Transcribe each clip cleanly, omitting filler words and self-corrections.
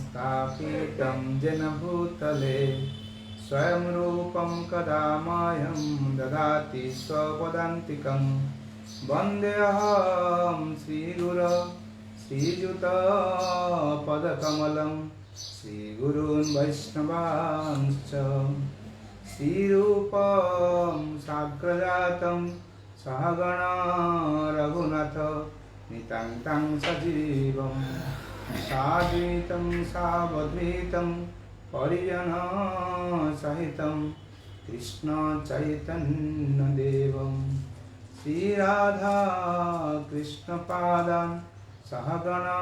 स्थापितं येन भूतले स्वयं रूपं कदा मह्यं ददाति स्वपदान्तिकं वन्देऽहं श्रीगुरो श्रीयुतपदकमलं श्रीगुरून् वैष्णवांश्च श्रीरूपं साग्रजातं सहगणा रघुनाथ नितान्तं सजीवं साद्वैतं सावधूतं परिजनसहितं कृष्ण चैतन्यदेवं श्रीराधा कृष्णपादान् सहगणा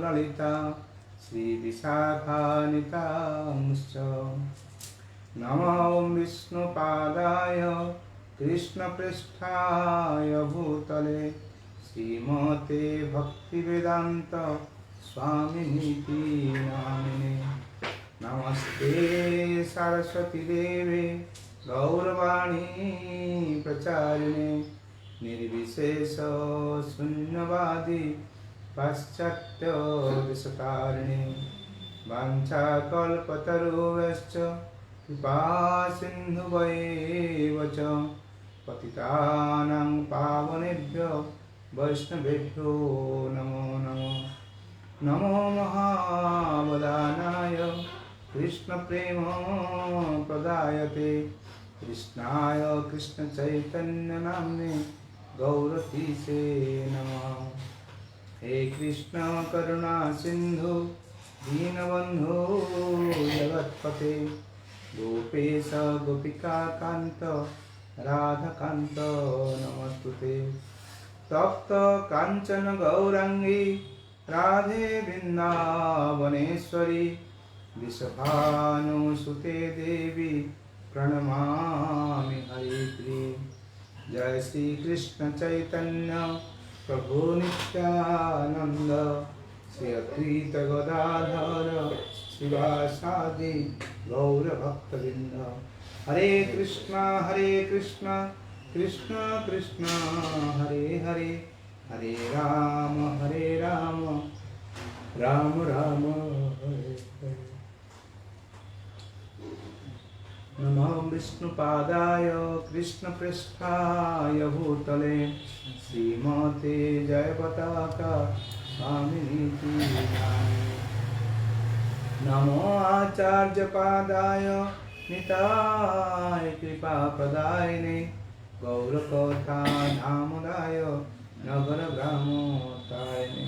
ललिता श्रीविशाखान्वितांश्च नमो विष्णुपादाय कृष्णपृष्ठाय भूतले श्रीमते भक्तिवेदान्त स्वामिनीति नामिने नमस्ते सरस्वती देवे गौरवाणी प्रचारिणे निर्विशेष शून्यवादी पाश्चात्य विषकारिणे वाञ्छाकल्पतरुश्च कृपा सिन्धुवैव च पतितानां पावनेभ्यो वैष्णवेभ्यो नमो नमः नमो महावदानाय कृष्णप्रेम प्रदायते कृष्णाय कृष्णचैतन्यनाम्ने गौरतीसे नमः हे कृष्ण करुणा सिन्धु दीनबन्धो जगत्पते गोपेश गोपिकान्त राधाकान्त नमस्तुते तप्त काञ्चन गौराङ्गी राधे वृन्दावनेश्वरी वृषभानुसुते देवी प्रणमामि हरिप्रिये जय श्री कृष्ण चैतन्य प्रभु नित्यानंद श्री अद्वैत गदाधर शिवासादि गौर भक्तवृंद हरे कृष्णा कृष्ण कृष्ण हरे हरे हरे राम राम राम हरे हरे नमो विष्णुपादाय कृष्णपृष्ठाय भूतले श्रीमते जयपताका स्वामिनीति नमो आचार्यपादाय निताय कृपाप्रदायिने गौरकथा धामदाय नगरग्रामोत्तायिने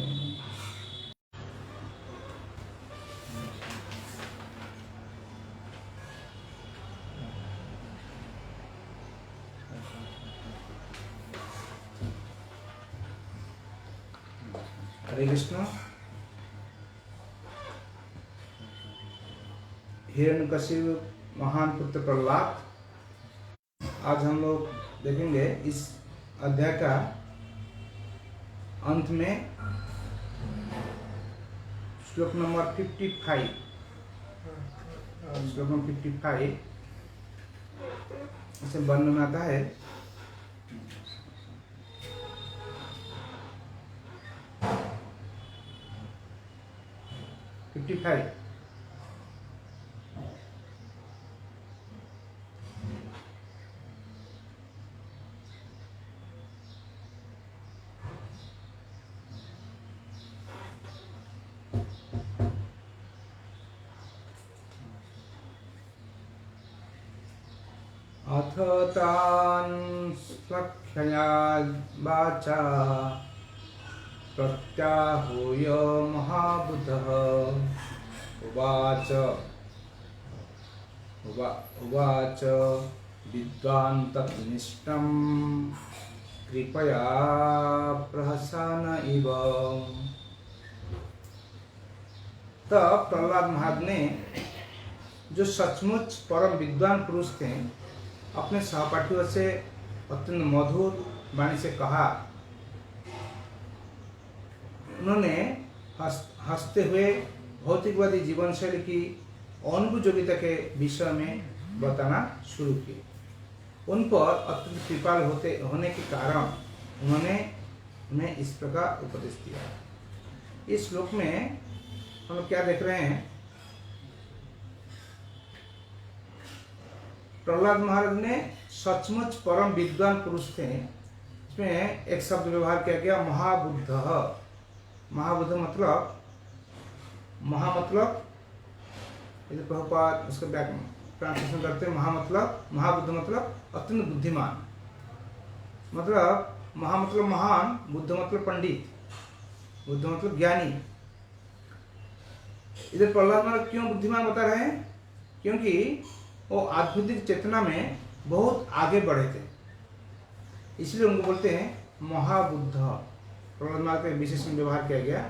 हरे कृष्ण। हिरण्यकशिपु महान पुत्र प्रहलाद, आज हम लोग देखेंगे इस अध्याय का अंत में श्लोक नंबर 55। श्लोक नंबर 55 इसे वर्णन आता है। अथ तान्स्लक्ष्या वाचा प्रत्याहूय महाबुधः उवाच विद्वान् तत्निष्ठं कृपया प्रहसन इव। तब प्रहलाद महाराज ने, जो सचमुच परम विद्वान पुरुष थे, अपने सहपाठियों से अत्यंत मधुर वाणी से कहा। उन्होंने हंसते हुए भौतिकवादी जीवन शैली की अनुपयोगिता के विषय में बताना शुरू किए। उन पर अत्यंत कृपाल होने के कारण उन्होंने उन्हें इस प्रकार उपदेश दिया। इस श्लोक में हम लोग क्या देख रहे हैं, प्रहलाद महाराज ने सचमुच परम विद्वान पुरुष थे। इसमें एक शब्द व्यवहार किया गया, महाबुद्ध। महाबुद्ध मतलब, महा मतलब, यदि प्रभुपाद उसका ट्रांसलेशन करते हैं, महाबुद्ध मतलब अत्यंत बुद्धिमान, मतलब महा मतलब महान, बुद्ध मतलब पंडित, बुद्ध मतलब ज्ञानी। इधर प्रहलाद महाराज क्यों बुद्धिमान बता रहे हैं? क्योंकि वो आध्यात्मिक चेतना में बहुत आगे बढ़े थे, इसलिए उनको बोलते हैं महाबुद्ध। प्रहलाद महाराज का विशेष व्यवहार किया गया।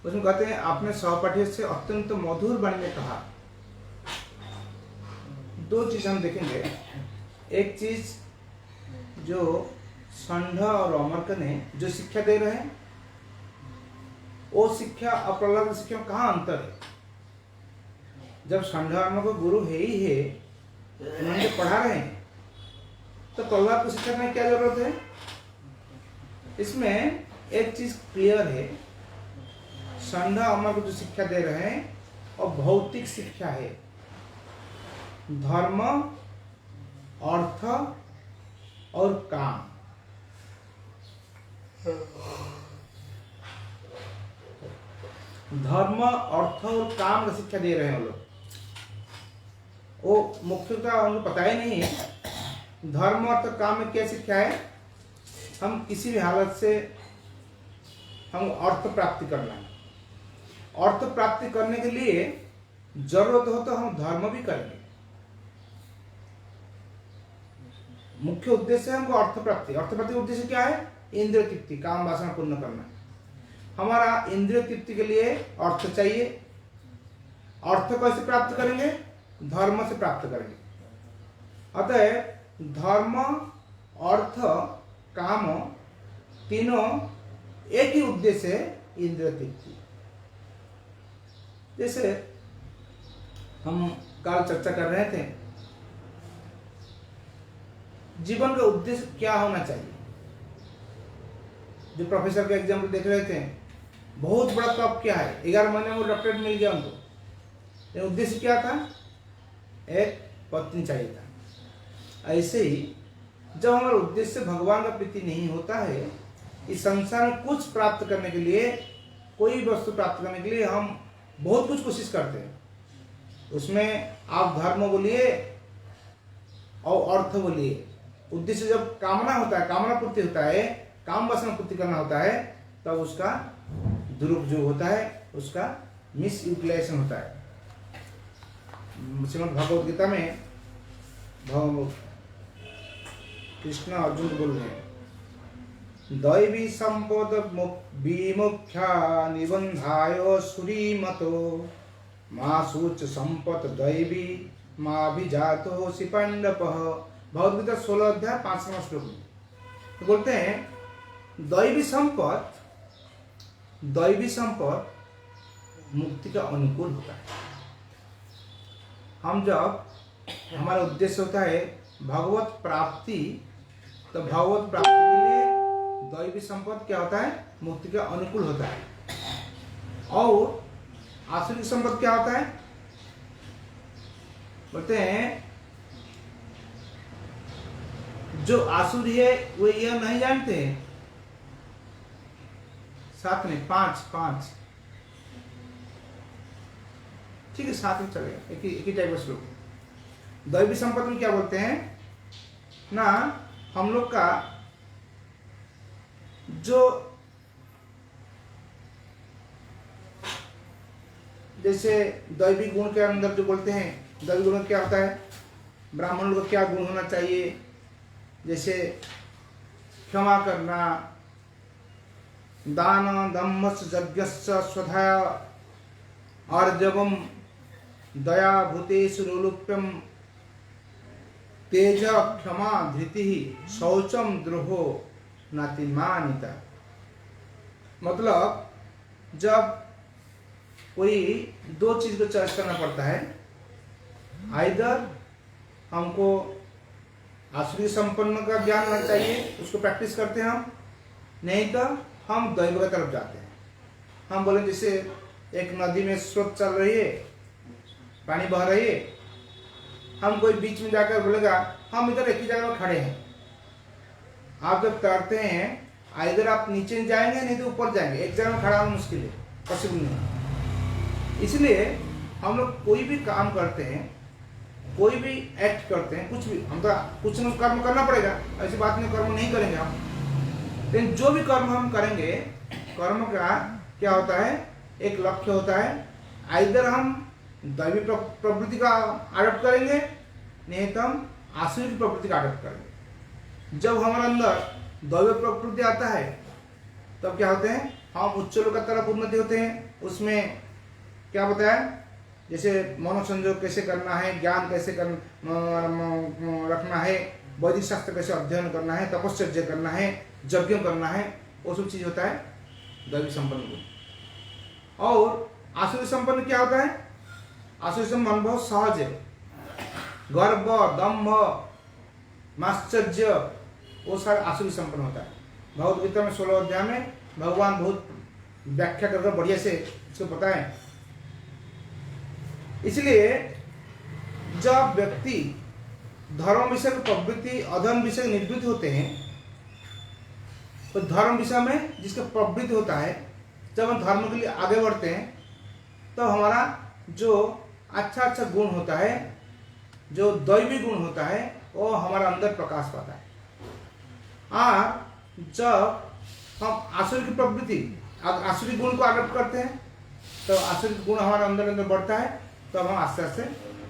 उसमें कहते हैं, आपने सहपाठियों से अत्यंत मधुर वाणी में कहा। दो चीज हम देखेंगे। एक चीज जो षंड और अमर्क ने जो शिक्षा दे रहे हैं, वो शिक्षा और प्रहलाद की शिक्षा में कहाँ अंतर है? जब षंड और अमर्क गुरु है ही है, उन्होंने पढ़ा रहे हैं, तो प्रहलाद को शिक्षा में क्या जरूरत है? इसमें एक चीज क्लियर है, षंड अमर को जो शिक्षा दे रहे हैं और भौतिक शिक्षा है। धर्म, अर्थ और काम। धर्म, अर्थ और काम का शिक्षा दे रहे हैं वो लोग। वो मुख्यतः उनको पता ही नहीं है धर्म, अर्थ, काम में क्या शिक्षा है। हम किसी भी हालत से हम अर्थ प्राप्ति करना है। अर्थ प्राप्ति करने के लिए जरूरत हो तो हम धर्म भी करेंगे। मुख्य उद्देश्य है हमको अर्थ प्राप्ति। अर्थ प्राप्ति का उद्देश्य क्या है? इंद्रिय तृप्ति, काम वासना पूर्ण करना। हमारा इंद्रिय तृप्ति के लिए अर्थ चाहिए। अर्थ कैसे प्राप्त करेंगे? धर्म से प्राप्त करेंगे। अतः धर्म, अर्थ, काम तीनों एक ही उद्देश्य है, इंद्रिय तृप्ति। जैसे हम कल चर्चा कर रहे थे, जीवन का उद्देश्य क्या होना चाहिए। जो प्रोफेसर का एग्जाम्पल देख रहे थे, बहुत बड़ा टॉप क्या है, 11 महीने में डॉक्टरेट मिल गया उनको। उद्देश्य क्या था? एक पत्नी चाहिए था। ऐसे ही जब हमारा उद्देश्य भगवान का प्रीति नहीं होता है, इस संसार में कुछ प्राप्त करने के लिए, कोई वस्तु प्राप्त करने के लिए हम बहुत कुछ कोशिश करते हैं। उसमें आप धर्म बोलिए और अर्थ बोलिए। उद्देश्य जब कामना होता है, कामना पूर्ति होता है, काम वासना पूर्ति करना होता है, तब उसका दुरुपयोग होता है, उसका मिस यूटिलाइजेशन होता है। श्रीमद् भगवद गीता में कृष्ण अर्जुन को बोल रहे हैं, दैवी संपद विमुख्या निबंधाय सुरीमतो माँ सूच संपत दैवी माँ भी जातो सिपांडप। भगवद गीता 16 अध्याय 5वां श्लोक में तो बोलते हैं दैवी संपद मुक्ति का अनुकूल होता है। हम जब हमारा उद्देश्य होता है भगवत प्राप्ति, तो भगवत प्राप्ति के लिए दैवी संपद क्या होता है? मुक्ति का अनुकूल होता है। और आसुरिक संपद क्या होता है? बोलते हैं जो आसुरी है वो यह नहीं जानते हैं। साथ में 5 ठीक है, साथ में चलेगा, एक ही टाइप का श्लोक। दैवी संपद में क्या बोलते हैं ना, हम लोग का जो जैसे दैवी गुण के अंदर जो बोलते हैं, दैवी गुण क्या होता है? ब्राह्मण को क्या गुण होना चाहिए? जैसे क्षमा करना, दान, दम्भस्, यज्ञस्य, स्वधा, आर्जवम, दया, भूतेषु लोलुप्यम, तेज, क्षमा, धृति, शौचम, द्रोहो, नातिमानिता। मतलब जब कोई दो चीज को चॉइस करना पड़ता है, आइदर हमको आसुरी संपन्न का ज्ञान होना चाहिए, उसको प्रैक्टिस करते हैं हम, नहीं तो हम दैव की तरफ जाते हैं। हम बोले जैसे एक नदी में स्रोत चल रही है, पानी बह रही है, हम कोई बीच में जाकर बोलेगा हम इधर एक ही जगह में खड़े हैं। आप जब तैरते हैं इधर आप नीचे जाएंगे नहीं तो ऊपर जाएंगे, एक जगह में खड़ा होना मुश्किल है, पॉसिबल नहीं। इसलिए हम लोग कोई भी काम करते हैं, कोई भी एक्ट करते हैं, कुछ भी हम तो कुछ न कर्म करना पड़ेगा, ऐसी बात नहीं कर्म नहीं करेंगे हम। लेकिन जो भी कर्म हम करेंगे, कर्म का क्या होता है, एक लक्ष्य होता है। इधर हम दैवी प्रवृत्ति का आरोप करेंगे, नहीं तो हम आसुरी प्रवृत्ति का आरोप करेंगे। जब हमारे अंदर दैवी प्रवृत्ति आता है तब क्या होते हैं, हम उच्च लोक की तरफ उन्नति होते हैं। उसमें क्या बताया, जैसे मनोसंयोग कैसे करना है, ज्ञान कैसे रखना है, वैदिक शास्त्र कैसे अध्ययन करना है, तपस्या करना है, यज्ञ करना है, वो सब चीज होता है दैवी संपन्न गुण। और आसुरी संपन्न क्या होता है, आसुरी संपन्न मन बहुत सहज है, गर्व, दम्भ, माश्चर्य, वो सारे आसुरी संपन्न होता है। भगवद गीता में 16 अध्याय में भगवान बहुत व्याख्या करके बढ़िया से इसको बताएं। इसलिए जब व्यक्ति धर्म विषय की प्रवृत्ति, अधर्म विषय निर्वृत्त होते हैं, तो धर्म विषय में जिसका प्रवृत्ति होता है, जब हम धर्म के लिए आगे बढ़ते हैं तो हमारा जो अच्छा गुण होता है, जो दैवी गुण होता है, वो हमारा अंदर प्रकाश पाता है। जब हम आसुरी की प्रवृत्ति, आसुरी गुण को आरोप करते हैं, तो आसुरी गुण हमारे अंदर बढ़ता है, तब हम आस्ते आस्ते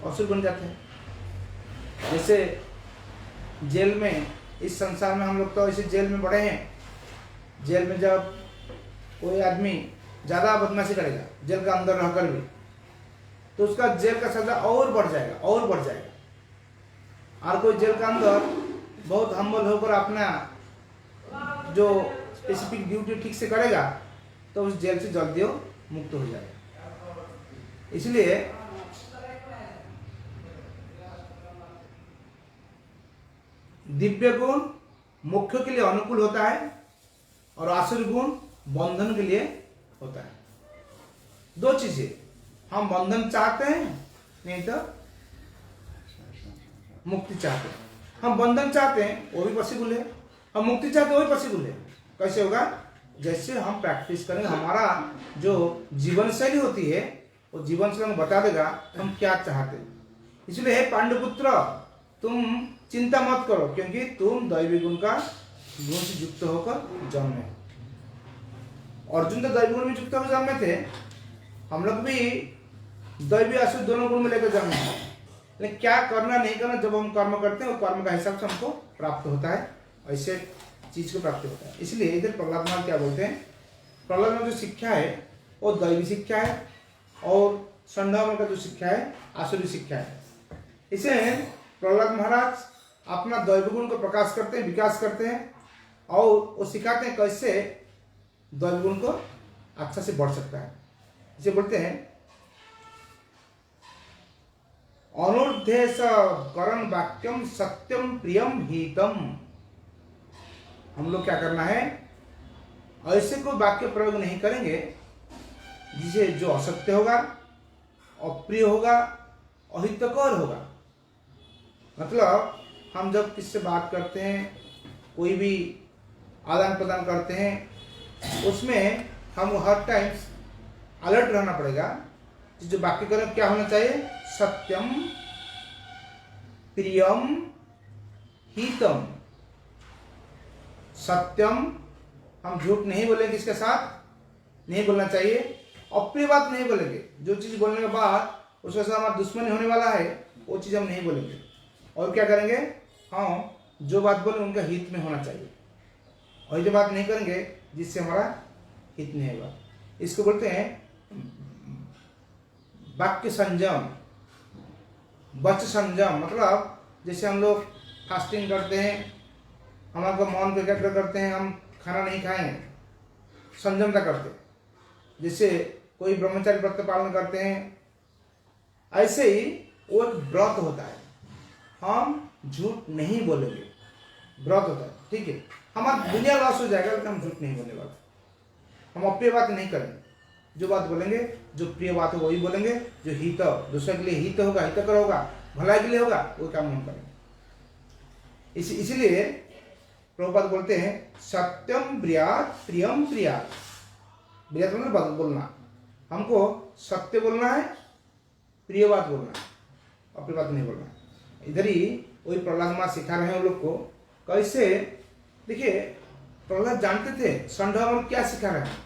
असुर बन जाते हैं। जैसे जेल में, इस संसार में हम लोग तो ऐसे जेल में बड़े हैं। जेल में जब कोई आदमी ज़्यादा बदमाशी करेगा जेल का अंदर रहकर भी, तो उसका जेल का सजा और बढ़ जाएगा, और बढ़ जाएगा। और कोई जेल का अंदर बहुत हम्बल होकर अपना जो स्पेसिफिक ड्यूटी ठीक से करेगा, तो उस जेल से जल्दी वो मुक्त हो जाएगा। इसलिए दिव्य गुण मोक्ष के लिए अनुकूल होता है और आसुरी गुण बंधन के लिए होता है। दो चीजें, हम बंधन चाहते हैं नहीं तो मुक्ति चाहते हैं। हम बंधन चाहते हैं वो भी पॉसिबल है, हम मुक्ति चाहते हैं वो भी पॉसिबल है। कैसे होगा, जैसे हम प्रैक्टिस करेंगे, हमारा जो जीवन शैली होती है वो जीवन शैली बता देगा हम क्या चाहते हैं। इसलिए हे पांडुपुत्र, तुम चिंता मत करो, क्योंकि तुम दैवी गुण से युक्त होकर जन्मे। अर्जुन तो दैवी गुण में युक्त होकर जन्मे थे, हम लोग भी दैवी आसुरी दोनों गुण में लेकर जन्मे हैं। लेकिन क्या करना नहीं करना, जब हम कर्म करते हैं वो कर्म का हिसाब से हमको प्राप्त होता है, ऐसे चीज को प्राप्त होता है। इसलिए इधर प्रहलाद महाराज क्या बोलते हैं, प्रहलाद में जो शिक्षा है वो दैवी शिक्षा है, और संध्यावन का जो शिक्षा है आसुरी शिक्षा है। इसे प्रहलाद महाराज अपना दैवी गुण को प्रकाश करते हैं, विकास करते हैं, और वो सिखाते हैं कैसे दैवी गुण को अच्छा से बढ़ सकता है। इसे बोलते हैं अनुर्धेश करण वाक्यम सत्यम प्रियम हितम। हम लोग क्या करना है, ऐसे कोई वाक्य प्रयोग नहीं करेंगे जिसे जो असत्य होगा, अप्रिय होगा, अहितकर होगा। मतलब हम जब किससे बात करते हैं, कोई भी आदान प्रदान करते हैं, उसमें हम हर टाइम अलर्ट रहना पड़ेगा। जो वाक्य करें क्या होना चाहिए, सत्यम प्रियम हितम। सत्यम, हम झूठ नहीं बोलेंगे, इसके साथ नहीं बोलना चाहिए। अप्रिय बात नहीं बोलेंगे, जो चीज बोलने के बाद उसके साथ हमारा दुश्मनी होने वाला है वो चीज हम नहीं बोलेंगे। और क्या करेंगे, हम जो बात बोले उनका हित में होना चाहिए, और जो बात नहीं करेंगे जिससे हमारा हित नहीं होगा। इसको बोलते हैं वाक्य संयम, वच संयम। मतलब जैसे हम लोग फास्टिंग करते हैं, हम आपको मौन को एकाग्र करते हैं, हम खाना नहीं खाएंगे, संयमता करते हैं। जैसे कोई ब्रह्मचारी व्रत पालन करते हैं, ऐसे ही वो एक व्रत होता है, हम झूठ नहीं बोलेंगे, व्रत होता है। ठीक है, हमारा दुनिया लॉस हो जाएगा लेकिन हम झूठ नहीं बोलने वाले, हम अप्रिय बात नहीं करेंगे, जो बात बोलेंगे जो प्रिय बात है वही बोलेंगे, जो हित दूसरे के लिए हित होगा, हितकर होगा, भलाई के लिए होगा, वो काम हम करेंगे। इसलिए प्रभुपाद बोलते हैं सत्यम ब्रियात प्रियम प्रियात। ब्रियात मतलब बोलना, हमको सत्य बोलना है, प्रिय बात बोलना है, अपनी बात नहीं बोलना है। इधर ही वही प्रहलाद महाराज सिखा रहे हैं उन लोग को कैसे। देखिए प्रहलाद जानते थे संडमल क्या सिखा रहे हैं,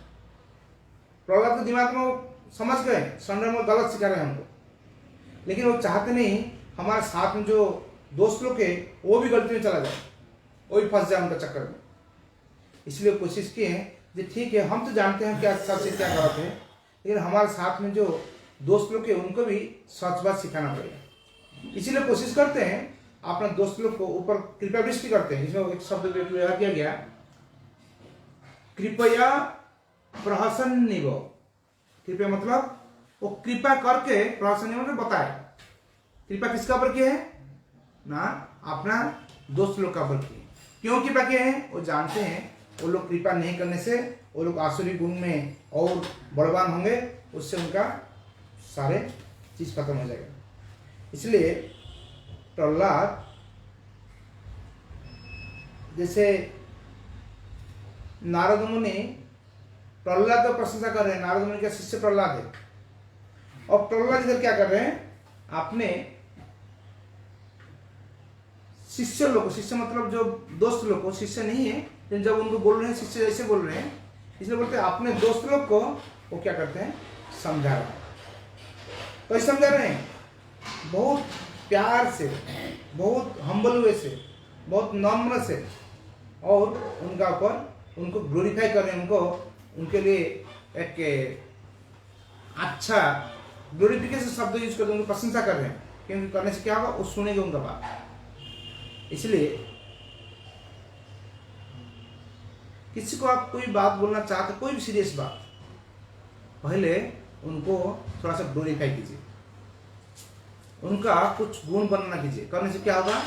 प्रहलाद के दिमाग में वो समझ गए संडमल गलत सिखा रहे हैं हमको, लेकिन वो चाहते नहीं हमारे साथ में जो दोस्त लोग है वो भी गलती में चला जाए, वो भी फंस जाए उनका चक्कर में। इसलिए कोशिश किए कि ठीक है हम तो जानते हैं क्या सच है क्या गलत है, लेकिन हमारे साथ में जो दोस्त लोग है उनको भी सच बात सिखाना पड़ेगा। इसीलिए कोशिश करते हैं अपने दोस्त लोग को ऊपर कृपा दृष्टि करते हैं, जिसमें एक शब्द व्यवहार किया गया कृपया प्रहसन्निव। कृपया मतलब वो कृपा करके, प्रहसन्निव मतलब बताए। कृपा किसका ऊपर किया है ना, अपना दोस्त लोग का ऊपर किए। क्यों कृपा किए हैं, वो जानते हैं वो लोग कृपा नहीं करने से वो लोग आसुरी गुण में और बलवान होंगे, उससे उनका सारे चीज खत्म हो जाएगा। इसलिए प्रहलाद जैसे नारद मुनि, प्रहलाद तो प्रशंसा कर रहे हैं, नारद मुनि का शिष्य प्रहलाद है, और प्रहलाद इधर क्या कर रहे हैं, अपने शिष्य लोग को, शिष्य मतलब जो दोस्त लोग को, शिष्य नहीं है लेकिन जब उनको बोल रहे हैं शिष्य जैसे बोल रहे हैं, इसलिए बोलते हैं अपने दोस्त लोग को वो क्या करते हैं, समझा रहे हैं। तो समझा रहे हैं बहुत प्यार से, बहुत हम्बल वे से, बहुत नम्र से, और उनका ऊपर उनको ग्लोरीफाई कर रहे हैं, उनको उनके लिए एक अच्छा ग्लोरिफिकेशन शब्द यूज करते हैं, उनको प्रशंसा कर रहे हैं, क्योंकि करने से क्या होगा, वो सुनेंगे उनका बात। इसलिए किसी को आप कोई बात बोलना चाहते, कोई भी सीरियस बात, पहले उनको थोड़ा सा ग्लोरीफाई कीजिए, उनका कुछ गुण वर्णना कीजिए। करने से क्या होगा,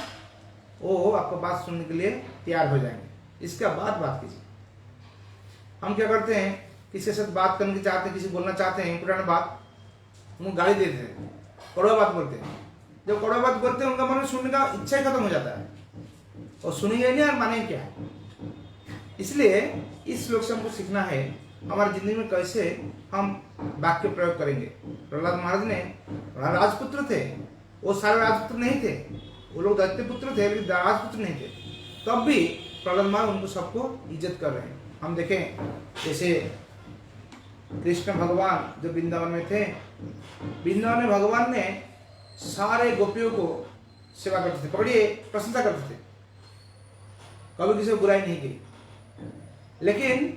वो आपको बात सुनने के लिए तैयार हो जाएंगे। इसका बाद बात कीजिए। हम क्या करते हैं, किसी के साथ बात करने चाहते हैं, किसी बोलना चाहते हैं इंपोर्टेंट बात, उनको गाली देते हैं, कड़वा बात बोलते हैं। जब कड़वा बात बोलते हैं उनका मन में सुनने का इच्छा ही खत्म हो जाता है, और सुनेंगे नहीं और मानेंगे क्या। इसलिए इस श्लोक से हमको सीखना है हमारी जिंदगी में कैसे हम वाक्य प्रयोग करेंगे। प्रहलाद महाराज ने राजपुत्र थे, वो सारे राजपुत्र नहीं थे, वो लोग दैत्य पुत्र थे लेकिन राजपुत्र नहीं थे, तब भी प्रहलाद महाराज उनको सबको इज्जत कर रहे हैं। हम देखें जैसे कृष्ण भगवान जो वृंदावन में थे, वृंदावन में भगवान ने सारे गोपियों को सेवा करते थे, पकड़िए प्रशंसा करते थे, कभी किसी को बुराई नहीं की। लेकिन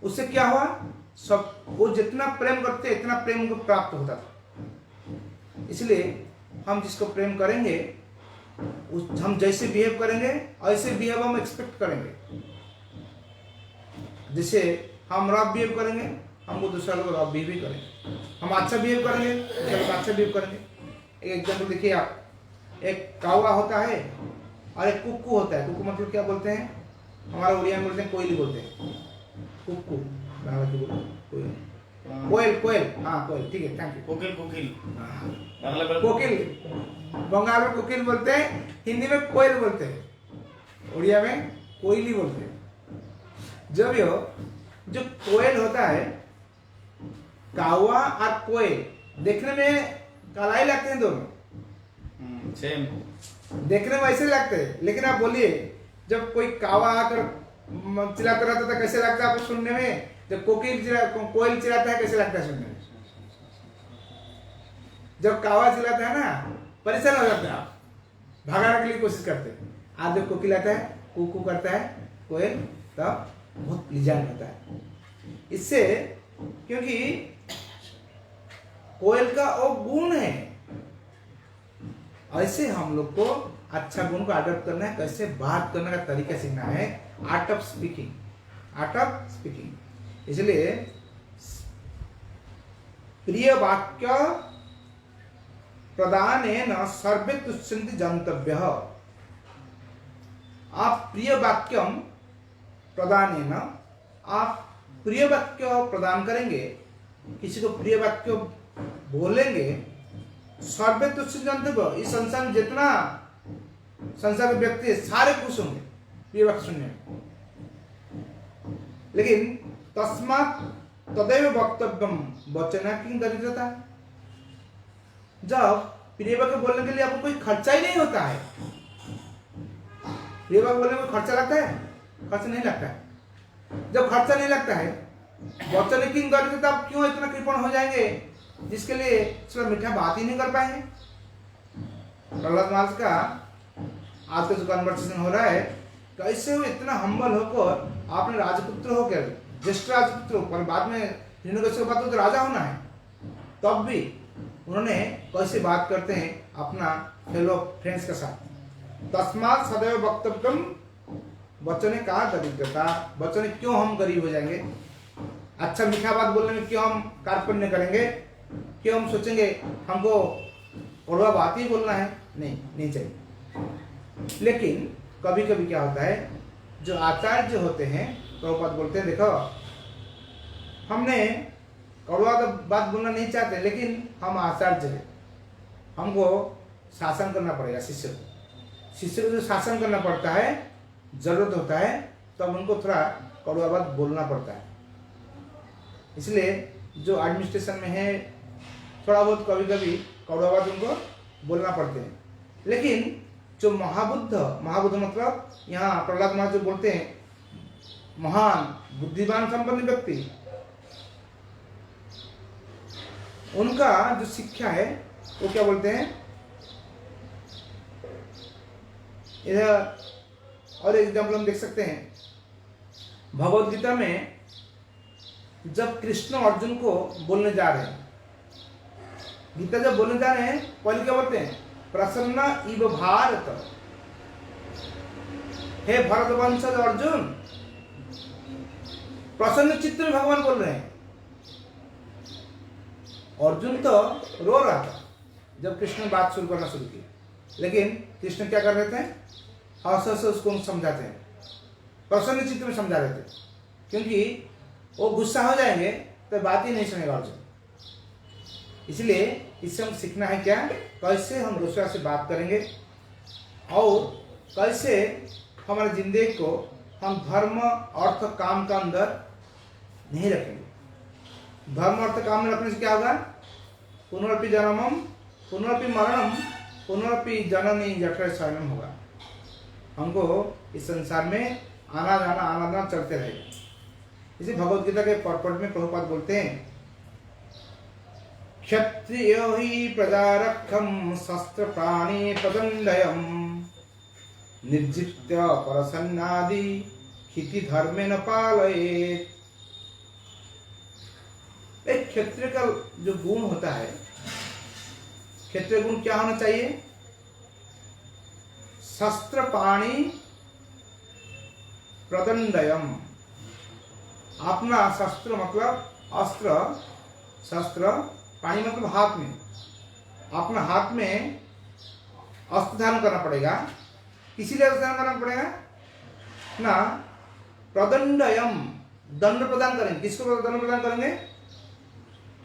उससे क्या हुआ, सब वो जितना प्रेम करते इतना प्रेम उनको प्राप्त होता था। इसलिए हम जिसको प्रेम करेंगे, हम जैसे बिहेव करेंगे ऐसे बिहेव हम एक्सपेक्ट करेंगे। जैसे हम रफ बिहेव करेंगे, हमको दूसरा लोग रफ बिहेव भी करेंगे। हम अच्छा बिहेव करेंगे, दूसरा लोग अच्छा बिहेव करेंगे। एक एग्जाम्पल देखिए आप, एक कावा होता है और एक कुक्कू होता है। कुक्कू मतलब क्या बोलते हैं, हमारा उड़िया में बोलते हैं कोयली बोलते हैं, कुक्कू बांग्ला की बोलते कोयल, कोयल, हाँ कोयल, ठीक है, थैंक यू। कोकिल, कोकिल कोकिल बंगाल में कोकिल बोलते हैं, हिंदी में कोयल बोलते हैं, उड़िया में कोयली बोलते हैं। जब जो कोयल होता है, कावा और कोयल देखने में कालाई लगते हैं दोनों, सेम देखने में ऐसे लगते हैं, लेकिन आप बोलिए जब कोई कावा आकर चिल्लाता रहता था कैसे लगता है आपको सुनने में, जब कोयल चिल्लाता है कैसे लगता है सुनने में। जब कावा चिल्लाता है ना परेशान हो जाते हैं, आप भागने के लिए कोशिश करते हैं। आज जब कोकिल आता है, कुकू करता है कोयल, तब बहुत प्लीजेंट होता है। इससे क्योंकि कोयल का वो गुण है, ऐसे हम लोग को अच्छा गुण को अडॉप्ट करना है, कैसे बात करने का तरीका सीखना है, art of speaking, art of speaking. इसलिए प्रिय वाक्य प्रदानेन सर्वे तुष्यन्ति जन्तव्यः। आप प्रिय वाक्यम प्रदानेन, आप प्रिय वाक्य प्रदान करेंगे किसी को प्रिय वाक्य बोलेंगे, सर्वे तुच्छ गंतव्य, इस संसार में जितना संसार के व्यक्ति है सारे खुश होंगे प्रिय वाक्य सुनने में। लेकिन तस्मात् तदैव वक्तव्यम वचना किं दरिद्रता, जब प्रिय वाक्य बोलने के लिए आपको कोई खर्चा ही नहीं होता है। प्रिय वाक्य बोलने में खर्चा लगता है? खर्चा नहीं लगता है। जब खर्चा नहीं लगता है, वचन किं दरिद्रता, आप क्यों इतना कृपण हो जाएंगे जिसके लिए थोड़ा मीठा बात ही नहीं कर पाएंगे। प्रहलाद महाराज का आज का जो कन्वर्सेशन हो रहा है, कैसे वो इतना हम्बल होकर, आपने राजपुत्र होकर, ज्येष्ठ राजपुत्र हो, पर बाद में हिरण्यकश्यप के बाद तो राजा होना है, तब भी उन्होंने कैसे बात करते हैं अपना फेलो फ्रेंड्स के साथ। तस्मात् सदैव वक्तव्यम वचने कहा दरिद्रता, वचने क्यों हम गरीब हो जाएंगे, अच्छा मीठा बात बोलने में क्यों हम कार्पण्य करेंगे, क्यों हम सोचेंगे हमको कड़वा बात ही बोलना है, नहीं चाहिए। लेकिन कभी कभी क्या होता है, जो आचार्य होते हैं प्रभुपाद बोलते हैं, देखो हमने कड़वा बात बोलना नहीं चाहते, लेकिन हम आचार्य हैं, हमको शासन करना पड़ेगा शिष्य को जो शासन करना पड़ता है, जरूरत होता है, तब उनको थोड़ा कड़वा बात बोलना पड़ता है। इसलिए जो एडमिनिस्ट्रेशन में है, थोड़ा बहुत कभी कभी कड़वा बात उनको बोलना पड़ते हैं। लेकिन जो महाबुद्ध मतलब यहाँ प्रहलाद महाराज जो बोलते हैं, महान बुद्धिमान संपन्न व्यक्ति, उनका जो शिक्षा है वो क्या बोलते हैं, इधर और एग्जाम्पल हम देख सकते हैं भगवद गीता में, जब कृष्ण अर्जुन को बोलने जा रहे हैं, गीता जब बोलने जा रहे हैं, पहले क्या बोलते हैं, प्रसन्न इव भारत, हे भरतवंशज अर्जुन, प्रसन्न चित्त में भगवान बोल रहे हैं। अर्जुन तो रो रहा था जब कृष्ण ने बात शुरू करना शुरू की, लेकिन कृष्ण क्या कर रहे थे, हंस हंस उसको समझाते हैं, प्रसन्न चित्त में समझा रहे थे, क्योंकि वो गुस्सा हो जाएंगे तो बात ही नहीं सुनेगा अर्जुन। इसलिए इससे हम सीखना है क्या, कैसे हम दूसरा से बात करेंगे और कैसे हमारे जिंदगी को हम धर्म अर्थ काम का अंदर नहीं रखेंगे। धर्म अर्थ काम में रखने से क्या होगा, पुनरपि जन्मम पुनरपि मरणम पुनरपि जननी जठर शयनम होगा। हमको इस संसार में आना जाना चलते रहेगा। इसी भगवद गीता के पर्पट में प्रभुपाद बोलते हैं, क्षत्रियो हि प्रजारक्षम शस्त्र प्राणी पदंडयम निर्जित्य परसन्नादि खिति धर्मे न पालयेत्। एक क्षत्रिय का जो गुण होता है, क्षत्रिय गुण क्या होना चाहिए, शस्त्र पाणी प्रदंडयम, अपना शस्त्र मतलब अस्त्र, शस्त्र पाणी मतलब हाथ में, अपना हाथ में अस्त्र धारण करना पड़ेगा। इसीलिए अस्त्र धारण करना पड़ेगा ना, प्रदंडयम, दंड प्रदान करेंगे। किसको दंड प्रदान करेंगे,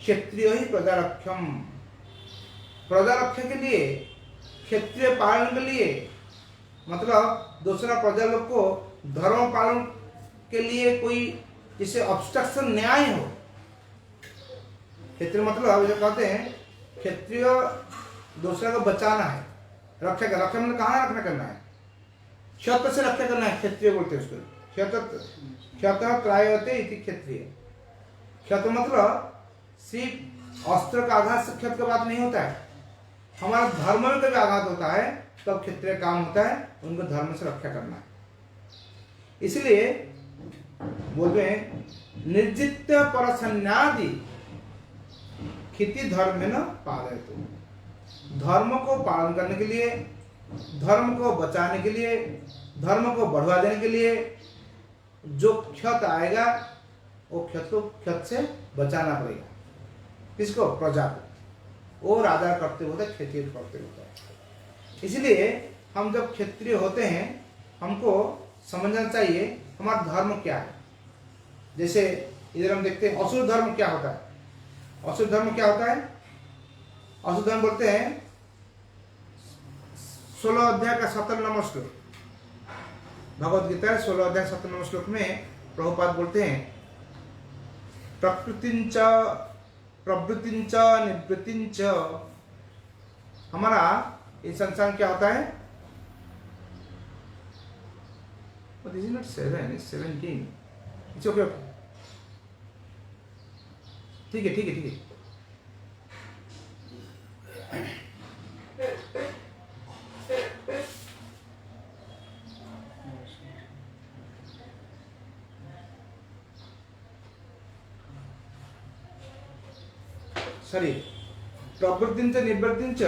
क्षत्रिय ही प्रजारक्षम, प्रजारक्षा के लिए, क्षत्रिय पालन के लिए, मतलब दूसरा प्रजा लोग को धर्म पालन के लिए कोई जिससे ऑब्स्ट्रक्शन न्याय हो। क्षत्रिय मतलब जो कहते हैं, क्षत्रिय दूसरा को बचाना है, रक्षा करना, रक्षा मतलब कहाँ रखना करना है, क्षत्र से रक्षा करना है, क्षत्रिय बोलते हैं उसको। क्षत्र त्रायते इति क्षत्रिय। क्षत्र मतलब सिर्फ अस्त्र का आघात से क्षत्र का बात नहीं होता है, हमारा धर्म में कभी आघात होता है तब क्षत्रिय काम होता है, उनको धर्म से रक्षा करना है। इसलिए बोलते हैं निर्जित्य परसन्नादि खिति धर्म में न पालयतु, धर्म को पालन करने के लिए, धर्म को बचाने के लिए, धर्म को बढ़वा देने के लिए जो क्षत आएगा वो क्षत से बचाना पड़ेगा। किसको, प्रजा को। वो राजा करते होता है, क्षत्रिय करते होता है। इसलिए हम जब क्षत्रिय होते हैं, हमको समझना चाहिए हमारा धर्म क्या है। जैसे इधर हम देखते हैं असुर धर्म क्या होता है, अशुद्ध धर्म क्या होता है? अशुद्ध धर्म बोलते हैं 16 अध्याय का 17 नंबर श्लोक, भगवद गीता 16 अध्याय 17 नंबर श्लोक में प्रभुपाद बोलते हैं प्रकृतिंच प्रवृत्तिंच निवृत्तिंच। हमारा ये संसार क्या होता है? But this is not 7, it's 17. It's okay. ठीक है ठीक है ठीक है। सॉरी, प्रवृत्तिंच निवृत्तिंच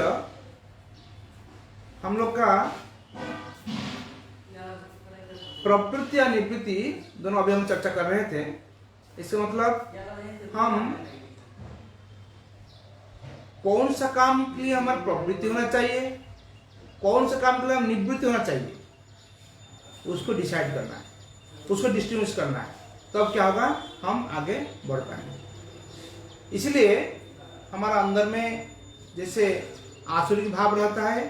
हम लोग का प्रवृत्ति या निवृत्ति दोनों अभी हम चर्चा कर रहे थे। इसका मतलब हम कौन सा काम के लिए हमारी प्रवृत्ति होना चाहिए, कौन सा काम के लिए हम निवृत्ति होना चाहिए, उसको डिसाइड करना है, उसको डिस्टिंग्विश करना है, तब क्या होगा? हम आगे बढ़ पाएंगे। इसलिए हमारा अंदर में जैसे आसुरिक भाव रहता है,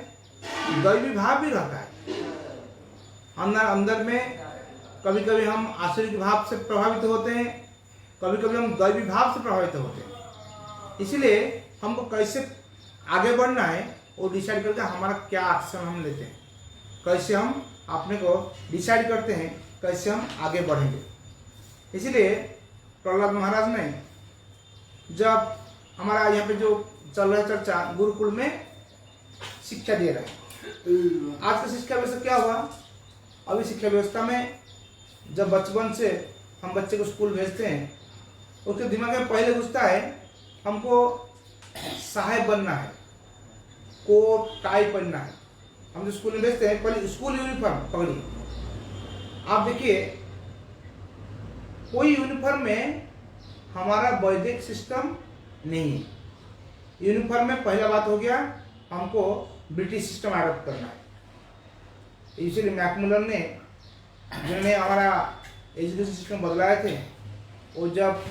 दैवी भाव भी रहता है। अंदर में कभी कभी हम आसुरिक भाव से प्रभावित होते हैं, कभी कभी हम दैवी भाव से प्रभावित होते हैं। इसलिए हमको कैसे आगे बढ़ना है वो डिसाइड करके हमारा क्या एक्शन हम लेते हैं, कैसे हम अपने को डिसाइड करते हैं, कैसे हम आगे बढ़ेंगे। इसलिए प्रहलाद महाराज ने जब हमारा यहाँ पे जो चल रहा है चर्चा, गुरुकुल में शिक्षा दे रहे हैं। आज का शिक्षा व्यवस्था क्या हुआ? अभी शिक्षा व्यवस्था में जब बचपन से हम बच्चे को स्कूल भेजते हैं, उसके दिमाग में पहले घुसता है हमको साहेब बनना है, कोट टाई पहनना है। हम जो स्कूल में भेजते हैं पहले स्कूल यूनिफॉर्म पकड़िए। आप देखिए कोई यूनिफॉर्म में हमारा वैदिक सिस्टम नहीं है। यूनिफॉर्म में पहला बात हो गया हमको ब्रिटिश सिस्टम आरोप करना है। इसलिए मैकमिलन ने जिन्होंने हमारा एजुकेशन सिस्टम बदलाए थे, वो जब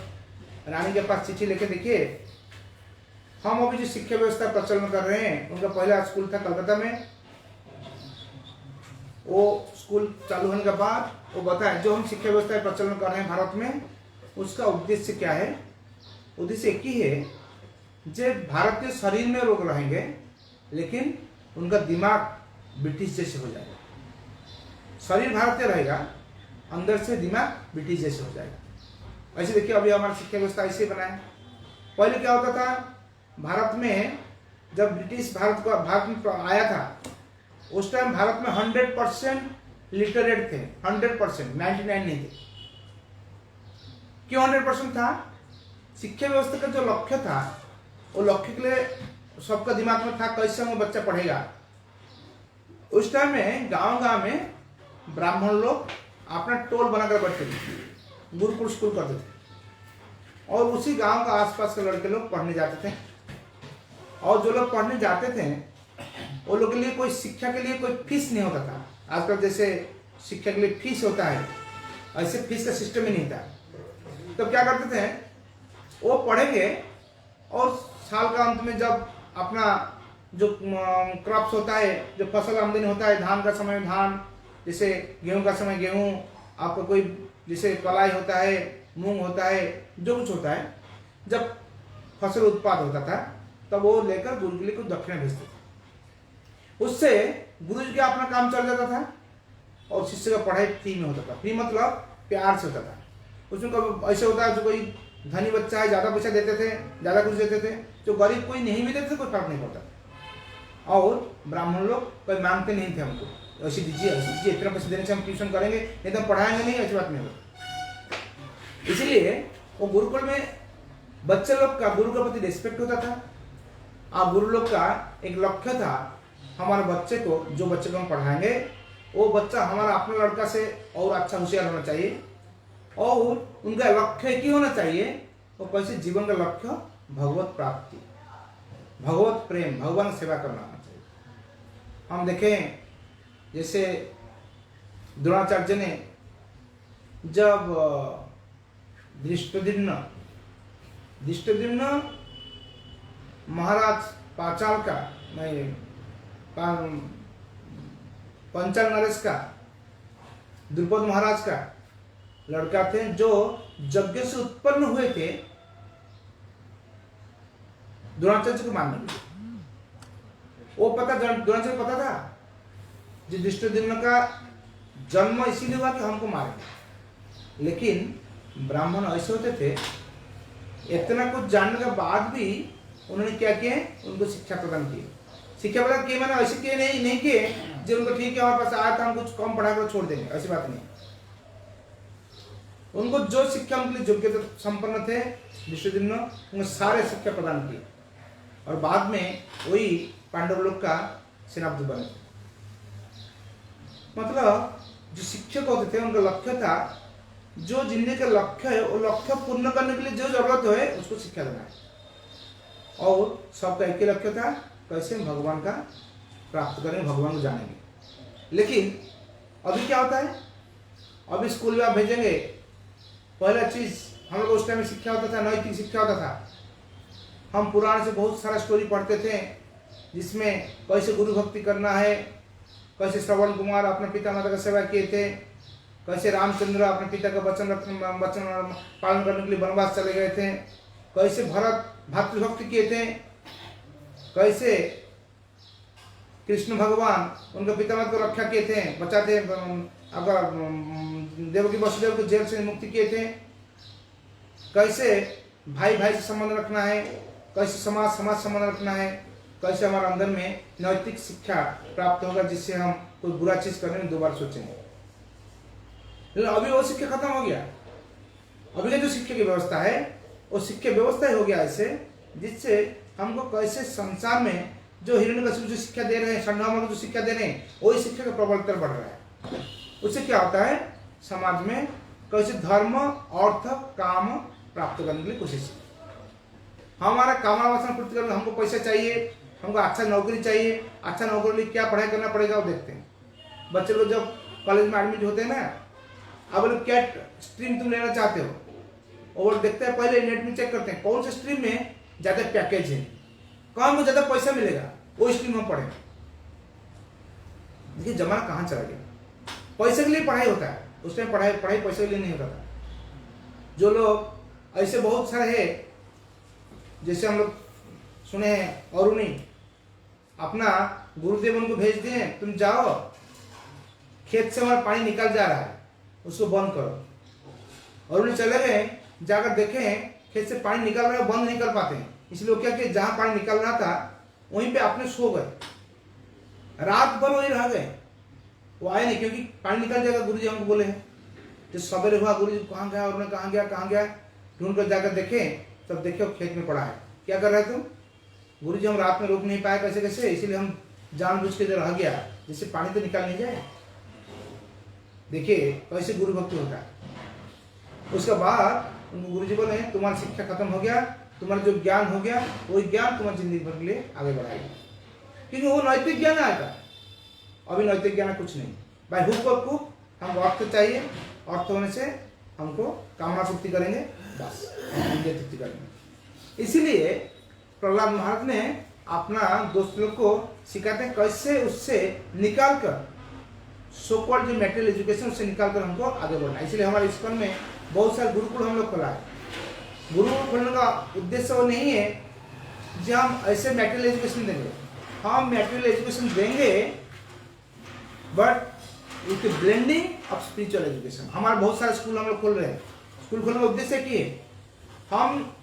रानी के पास चिट्ठी लेके देखिए, हम अभी जो शिक्षा व्यवस्था प्रचलन कर रहे हैं उनका पहला स्कूल था कलकत्ता में। वो स्कूल चालू होने के बाद वो बताए जो हम शिक्षा व्यवस्था प्रचलन कर रहे हैं भारत में, उसका उद्देश्य क्या है? उद्देश्य एक ही है, जो भारतीय शरीर में रोग रहेंगे लेकिन उनका दिमाग ब्रिटिश जैसे हो जाएगा। शरीर भारतीय रहेगा, अंदर से दिमाग ब्रिटिश जैसे हो जाएगा। ऐसे देखिए अभी हमारा शिक्षा व्यवस्था ऐसे बना है। पहले क्या होता था, भारत में जब ब्रिटिश भारत में आया था, उस टाइम भारत में 100% लिटरेट थे। 100%, 99 नहीं थे। क्यों 100% था? शिक्षा व्यवस्था का जो लक्ष्य था, वो लक्ष्य के लिए सबका दिमाग में था कैसे वो बच्चा पढ़ेगा। उस टाइम में गांव में ब्राह्मण लोग अपना टोल बनाकर बैठते थे, गुरुकुल स्कूल करते थे, और उसी गांव का आसपास के लड़के लोग पढ़ने जाते थे। और जो लोग पढ़ने जाते थे वो लोग के लिए कोई शिक्षा के लिए कोई फीस नहीं होता था। आजकल जैसे शिक्षा के लिए फीस होता है, ऐसे फीस का सिस्टम ही नहीं था। तो क्या करते थे, वो पढ़ेंगे और साल का अंत में जब अपना जो क्रॉप्स होता है, जो फसल आमदनी होता है, धान का समय धान, जैसे गेहूं का समय गेहूं, आपका कोई जैसे कलाई होता है, मूंग होता है, जो कुछ होता है, जब फसल उत्पाद होता था तब वो लेकर गुरु के लिए कुछ दक्षिणा भेजते थे। उससे गुरु जी का अपना काम चल जाता था और शिष्य का पढ़ाई फ्री में होता था। फ्री मतलब प्यार से होता था। उसमें कभी ऐसे होता है जो कोई धनी बच्चा है ज़्यादा पैसा देते थे, ज़्यादा कुछ देते थे, जो गरीब कोई नहीं भी देते थे, कोई फर्क नहीं पड़ता। और ब्राह्मण लोग कोई मांगते नहीं थे हमको, ऐसे दीजिए इतना पैसे देने से हम ट्यूशन करेंगे, नहीं तो हम पढ़ाएंगे नहीं, ऐसी बात नहीं होती। इसलिए वो गुरुकुल में बच्चे लोग का गुरु के प्रति रिस्पेक्ट होता था। और गुरु लोग का एक लक्ष्य था, हमारे बच्चे को, जो बच्चे को हम पढ़ाएंगे वो बच्चा हमारा अपने लड़का से और अच्छा होशियार होना चाहिए। और उनका लक्ष्य क्या होना चाहिए? वो कैसे जीवन का लक्ष्य भगवत प्राप्ति, भगवत प्रेम, भगवान सेवा करना होना चाहिए। हम देखें जैसे द्रोणाचार्य ने जब धृष्टद्युम्न महाराज पांचाल का, पंचाल नरेश का, द्रुपद महाराज का लड़का थे जो यज्ञ से उत्पन्न हुए थे द्रोणाचार्य को मारने के लिए। वो पता, द्रोणाचार्य को पता था कि धृष्टद्युम्न का जन्म इसीलिए हुआ कि हमको मारेंगे। लेकिन ब्राह्मण ऐसे होते थे, इतना कुछ जानने के बाद भी उन्होंने क्या किए, उनको शिक्षा प्रदान की। शिक्षा प्रदान किए मैंने ऐसे किए नहीं किए जो उनको ठीक है हमारे पास आया था हम कुछ कम पढ़ा कर छोड़ देंगे, ऐसी बात नहीं। उनको जो शिक्षा उनके लिए योग्य संपन्न थे धृष्टद्युम्न, उनको सारे शिक्षा प्रदान किए और बाद में वही पांडव लोग का सेनापति बने। मतलब जो शिक्षक होते थे उनका लक्ष्य था, जो जिंदगी का लक्ष्य है वो लक्ष्य पूर्ण करने के लिए जो जरूरत है उसको शिक्षा देना है। और सबका एक ही लक्ष्य था, कैसे हम भगवान का प्राप्त करेंगे, भगवान को जानेंगे। लेकिन अभी क्या होता है, अभी स्कूल में आप भेजेंगे, पहला चीज हम लोग उस टाइम में शिक्षा होता था, नैतिक शिक्षा होता था। हम पुराण से बहुत सारा स्टोरी पढ़ते थे जिसमें कैसे गुरु भक्ति करना है, कैसे श्रवण कुमार अपने पिता माता का सेवा किए थे, कैसे रामचंद्र अपने पिता का वचन पालन करने के लिए वनवास चले गए थे, कैसे भरत भातृभक्ति किए थे, कैसे कृष्ण भगवान उनके पिता माता को रक्षा किए थे, बचाते अगर देवकी वसुदेव को जेल से मुक्ति किए थे, कैसे भाई भाई से संबंध रखना है, कैसे समाज संबंध रखना है, कैसे हमारे अंदर में नैतिक शिक्षा प्राप्त होगा जिससे हम कोई बुरा चीज करने में 2 बार सोचेंगे। लेकिन अभी वो शिक्षा खत्म हो गया। अभी का जो शिक्षा की व्यवस्था है वो शिक्षा व्यवस्था ही हो गया ऐसे, जिससे हमको कैसे संसार में जो हिरण्यकशिपु जो शिक्षा दे रहे हैं, संडामा को जो शिक्षा दे रहे हैं, वही शिक्षा का प्रबलता बढ़ रहा है। उससे क्या होता है, समाज में कैसे धर्म अर्थ काम प्राप्त करने के लिए कोशिश। हमारा कामना पूर्ति करने, हमको पैसा चाहिए, हमको अच्छा नौकरी चाहिए, अच्छा नौकरी लिए क्या पढ़ाई करना पड़ेगा वो देखते हैं। बच्चे लोग जब कॉलेज में एडमिट होते हैं ना, अब लोग क्या स्ट्रीम तुम लेना चाहते हो, और देखते हैं पहले नेट में चेक करते हैं कौन से स्ट्रीम में ज़्यादा पैकेज है, कहाँ में ज़्यादा पैसा मिलेगा, वो स्ट्रीम हम पढ़ें। देखिए जमाना कहाँ चला गया, पैसे के लिए पढ़ाई होता है, उस टाइम पढ़ाई पैसे के लिए नहीं होता था। जो लोग ऐसे बहुत सारे हैं, जैसे हम लोग सुने हैं अरुणी, अपना गुरुदेव उनको भेज दिए, तुम जाओ खेत से हमारा पानी निकल जा रहा है उसको बंद करो। अरुणी चले गए, जाकर देखें खेत से पानी निकल रहा है, बंद नहीं कर पाते हैं, इसलिए क्या कि जहां पानी निकल रहा था वहीं पे आपने सो गए, रात भर वहीं रह गए, वो आए नहीं क्योंकि पानी निकल जाएगा गुरुजी हमको बोले हैं। जब सवेरे हुआ गुरुजी कहाँ गया, और कहाँ गया ढूंढ कर जाकर देखें, तब देखे वो खेत में पड़ा है। क्या कर रहे तुम? गुरुजी हम रात में रोक नहीं पाए कैसे, इसीलिए हम जानबूझ के रह गया जिससे पानी तो निकाल नहीं जाए। देखिए कैसे गुरु भक्ति होता है। उसके बाद उनको गुरुजी बोले तुम्हारी शिक्षा खत्म हो गया, तुम्हारा जो ज्ञान हो गया वही ज्ञान तुम्हारी जिंदगी भर के लिए आगे बढ़ाएगा, क्योंकि वो नैतिक ज्ञान आएगा। अभी नैतिक ज्ञान कुछ नहीं, भाई हुक और कुक, हमको अर्थ चाहिए, अर्थ होने से हमको कामना पूर्ति करेंगे, बस इंद्रिय तृप्ति करेंगे। इसीलिए प्रहलाद महाराज ने अपना दोस्त लोग को सिखाते हैं कैसे उससे निकाल कर, सो कॉल्ड जो मेटेरियल एजुकेशन उससे निकाल कर हमको आगे बढ़ना। इसलिए हमारे स्कूल में बहुत सारे गुरुकुल हम लोग खोला है। गुरुकुल खोलने का उद्देश्य वो नहीं है जो हम ऐसे मेटेरियल एजुकेशन देंगे, हम मेटेरियल एजुकेशन देंगे but with blending of spiritual education. हमारे बहुत सारे स्कूल हम लोग खोल रहे हैं। स्कूल खोलने का उद्देश्य की है, हम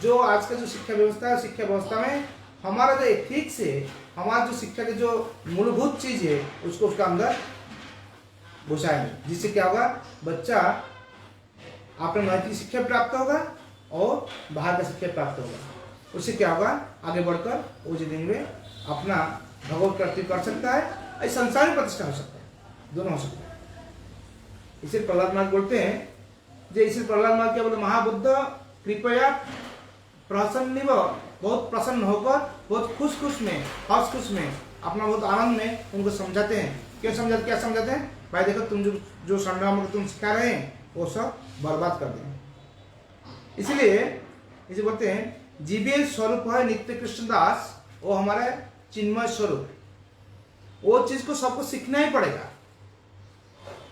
जो आज का जो शिक्षा व्यवस्था है, शिक्षा व्यवस्था में हमारा जो एथिक्स है, हमारा जो शिक्षा की जो मूलभूत चीज है उसको उसका अंदर घुसाएंगे, जिससे क्या होगा, बच्चा अपने नैतिक शिक्षा प्राप्त होगा और बाहर का शिक्षा प्राप्त होगा। उससे क्या होगा, आगे बढ़कर वो जिंदगी में अपना भगवत प्राप्ति कर सकता है, ऐसे संसार में प्रतिष्ठा हो सकता है, दोनों हो सकता है। इसे प्रहलाद महाराज बोलते हैं, जो इसे प्रहलाद महाराज क्या बोलते, महाबुद्ध कृपया प्रसन्न, बहुत प्रसन्न होकर, बहुत खुश में, हर्ष में, अपना बहुत आनंद में उनको समझाते हैं। क्या समझाते हैं? भाई देखो तुम जो संडाम तुम सिखा रहे हैं वो सब बर्बाद कर देंगे। इसलिए इसे बोलते हैं जीवेर स्वरूप है नित्य कृष्ण दास, वो हमारे चिन्मय स्वरूप, वो चीज को सबको सीखना ही पड़ेगा।